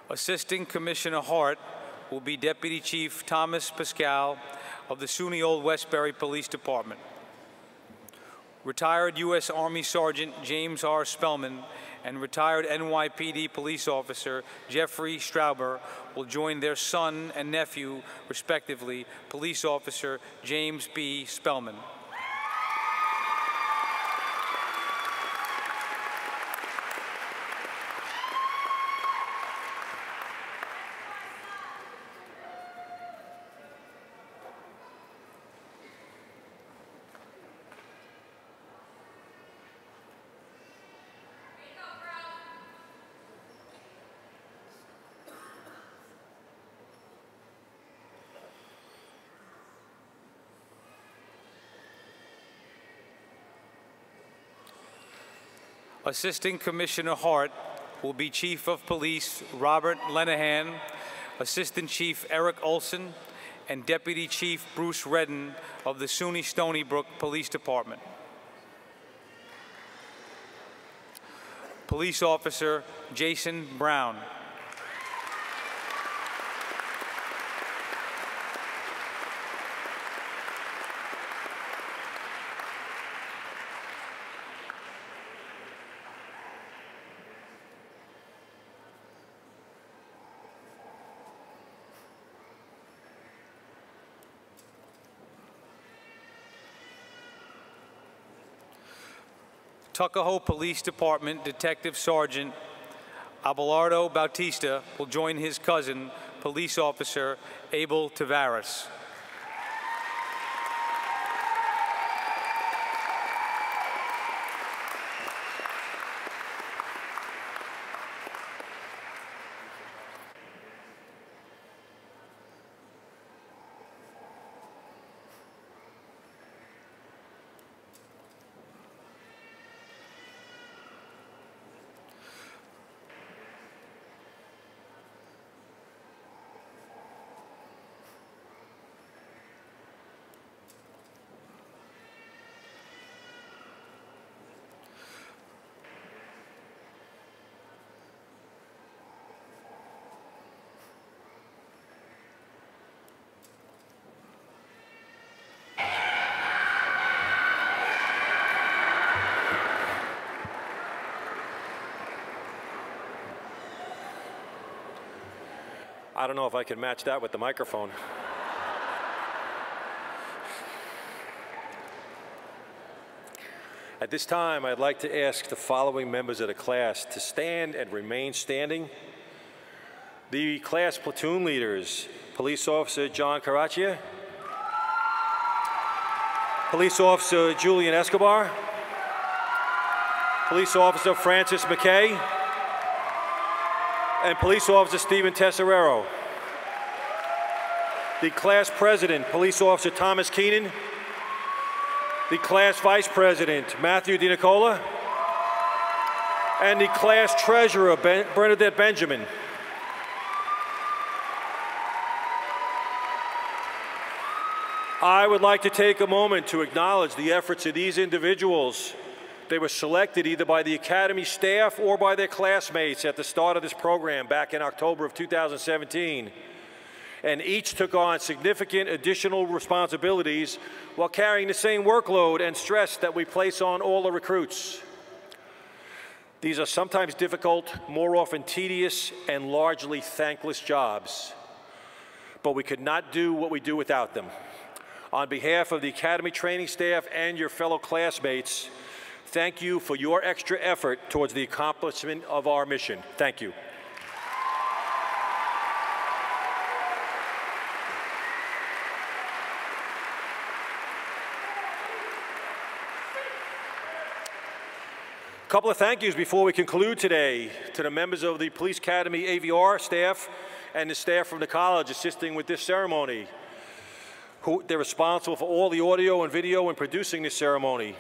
Assisting Commissioner Hart will be Deputy Chief Thomas Pascal of the SUNY Old Westbury Police Department. Retired U.S. Army Sergeant James R. Spellman and retired NYPD police officer Jeffrey Strauber will join their son and nephew, respectively, police officer James B. Spellman. Assisting Commissioner Hart will be Chief of Police Robert Lenahan, Assistant Chief Eric Olson, and Deputy Chief Bruce Redden of the SUNY Stony Brook Police Department. Police Officer Jason Brown. Tuckahoe Police Department Detective Sergeant Abelardo Bautista will join his cousin, Police Officer Abel Tavares. I don't know if I can match that with the microphone. At this time, I'd like to ask the following members of the class to stand and remain standing. The class platoon leaders, Police Officer John Caraccia, Police Officer Julian Escobar, Police Officer Francis McKay, and Police Officer Stephen Tesserero. The class president, Police Officer Thomas Keenan. The class vice president, Matthew DiNicola. And the class treasurer, Bernadette Benjamin. I would like to take a moment to acknowledge the efforts of these individuals. They were selected either by the Academy staff or by their classmates at the start of this program back in October of 2017. And each took on significant additional responsibilities while carrying the same workload and stress that we place on all the recruits. These are sometimes difficult, more often tedious, and largely thankless jobs. But we could not do what we do without them. On behalf of the Academy training staff and your fellow classmates, thank you for your extra effort towards the accomplishment of our mission. Thank you. A couple of thank yous before we conclude today to the members of the Police Academy AVR staff and the staff from the college assisting with this ceremony. They're responsible for all the audio and video and producing this ceremony.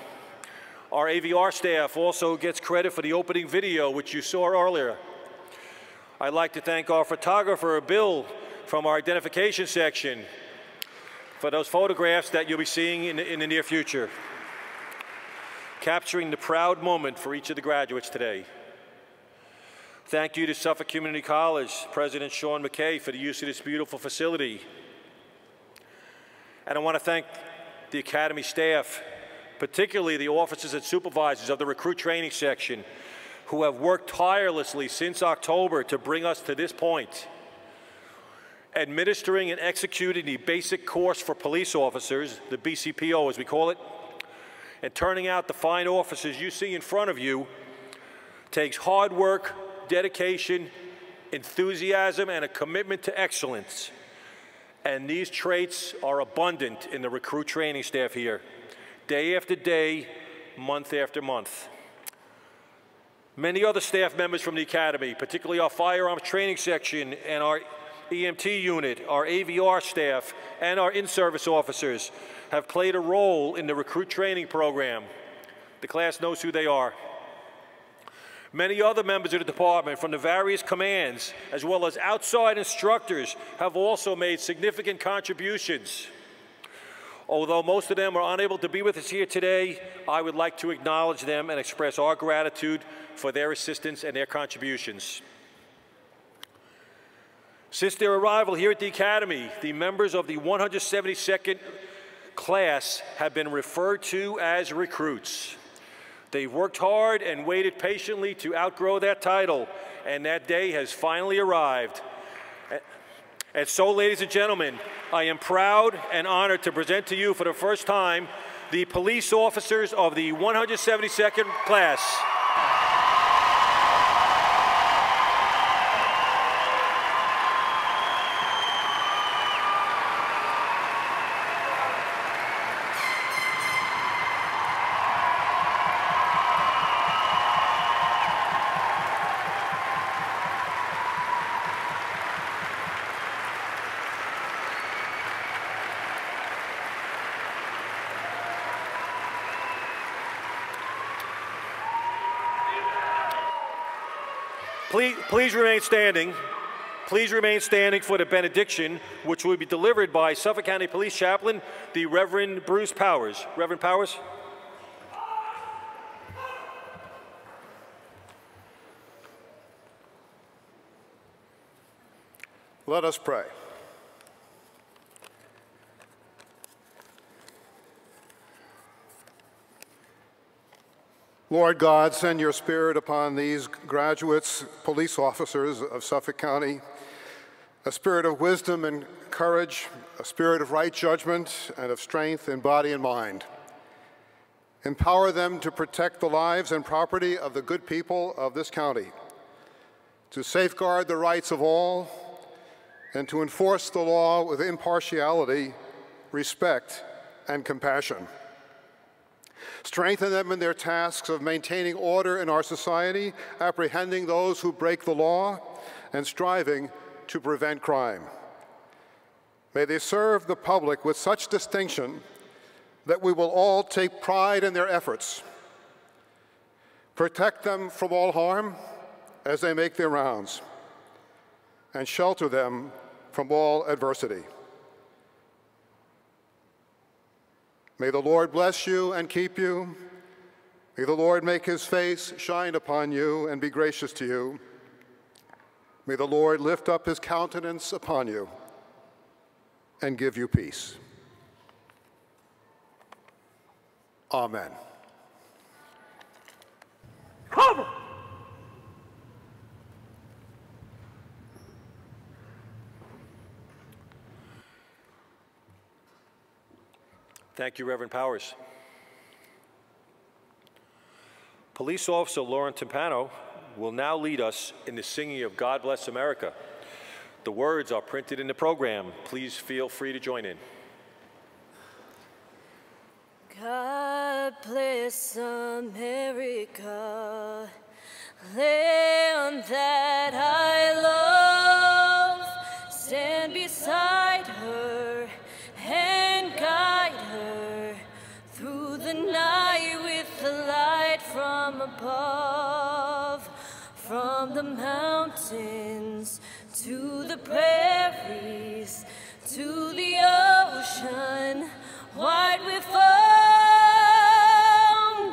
Our AVR staff also gets credit for the opening video, which you saw earlier. I'd like to thank our photographer, Bill, from our identification section, for those photographs that you'll be seeing in the near future, capturing the proud moment for each of the graduates today. Thank you to Suffolk Community College, President Sean McKay, for the use of this beautiful facility. And I want to thank the Academy staff, particularly the officers and supervisors of the recruit training section, who have worked tirelessly since October to bring us to this point. Administering and executing the basic course for police officers, the BCPO as we call it, and turning out the fine officers you see in front of you takes hard work, dedication, enthusiasm, and a commitment to excellence. And these traits are abundant in the recruit training staff here, day after day, month after month. Many other staff members from the Academy, particularly our firearms training section and our EMT unit, our AVR staff, and our in-service officers have played a role in the recruit training program. The class knows who they are. Many other members of the department from the various commands, as well as outside instructors, have also made significant contributions. Although most of them are unable to be with us here today, I would like to acknowledge them and express our gratitude for their assistance and their contributions. Since their arrival here at the Academy, the members of the 172nd class have been referred to as recruits. They've worked hard and waited patiently to outgrow that title, and that day has finally arrived. And so, ladies and gentlemen, I am proud and honored to present to you for the first time the police officers of the 172nd class. Please remain standing. Please remain standing for the benediction, which will be delivered by Suffolk County Police Chaplain, the Reverend Bruce Powers. Reverend Powers. Let us pray. Lord God, send your Spirit upon these graduates, police officers of Suffolk County, a spirit of wisdom and courage, a spirit of right judgment and of strength in body and mind. Empower them to protect the lives and property of the good people of this county, to safeguard the rights of all, and to enforce the law with impartiality, respect, and compassion. Strengthen them in their tasks of maintaining order in our society, apprehending those who break the law, and striving to prevent crime. May they serve the public with such distinction that we will all take pride in their efforts. Protect them from all harm as they make their rounds, and shelter them from all adversity. May the Lord bless you and keep you. May the Lord make his face shine upon you and be gracious to you. May the Lord lift up his countenance upon you and give you peace. Amen. Cover! Thank you, Reverend Powers. Police Officer Lauren Timpano will now lead us in the singing of God Bless America. The words are printed in the program. Please feel free to join in. God bless America, land that I love. Stand beside her and guide her through the night with the light from above. From the mountains to the prairies to the ocean wide with foam.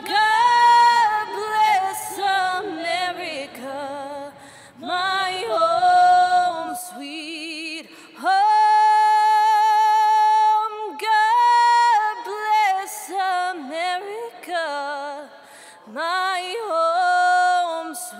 God bless America, my home, sweet home. God bless America, my home, sweet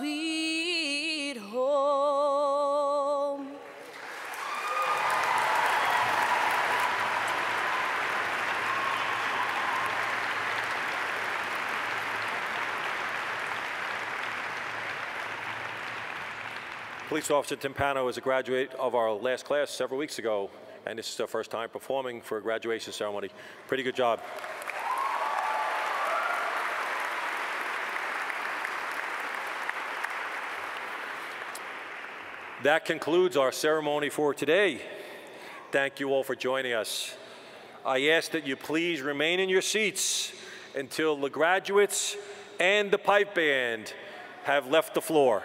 Police Officer Timpano is a graduate of our last class several weeks ago, and this is her first time performing for a graduation ceremony. Pretty good job. That concludes our ceremony for today. Thank you all for joining us. I ask that you please remain in your seats until the graduates and the pipe band have left the floor.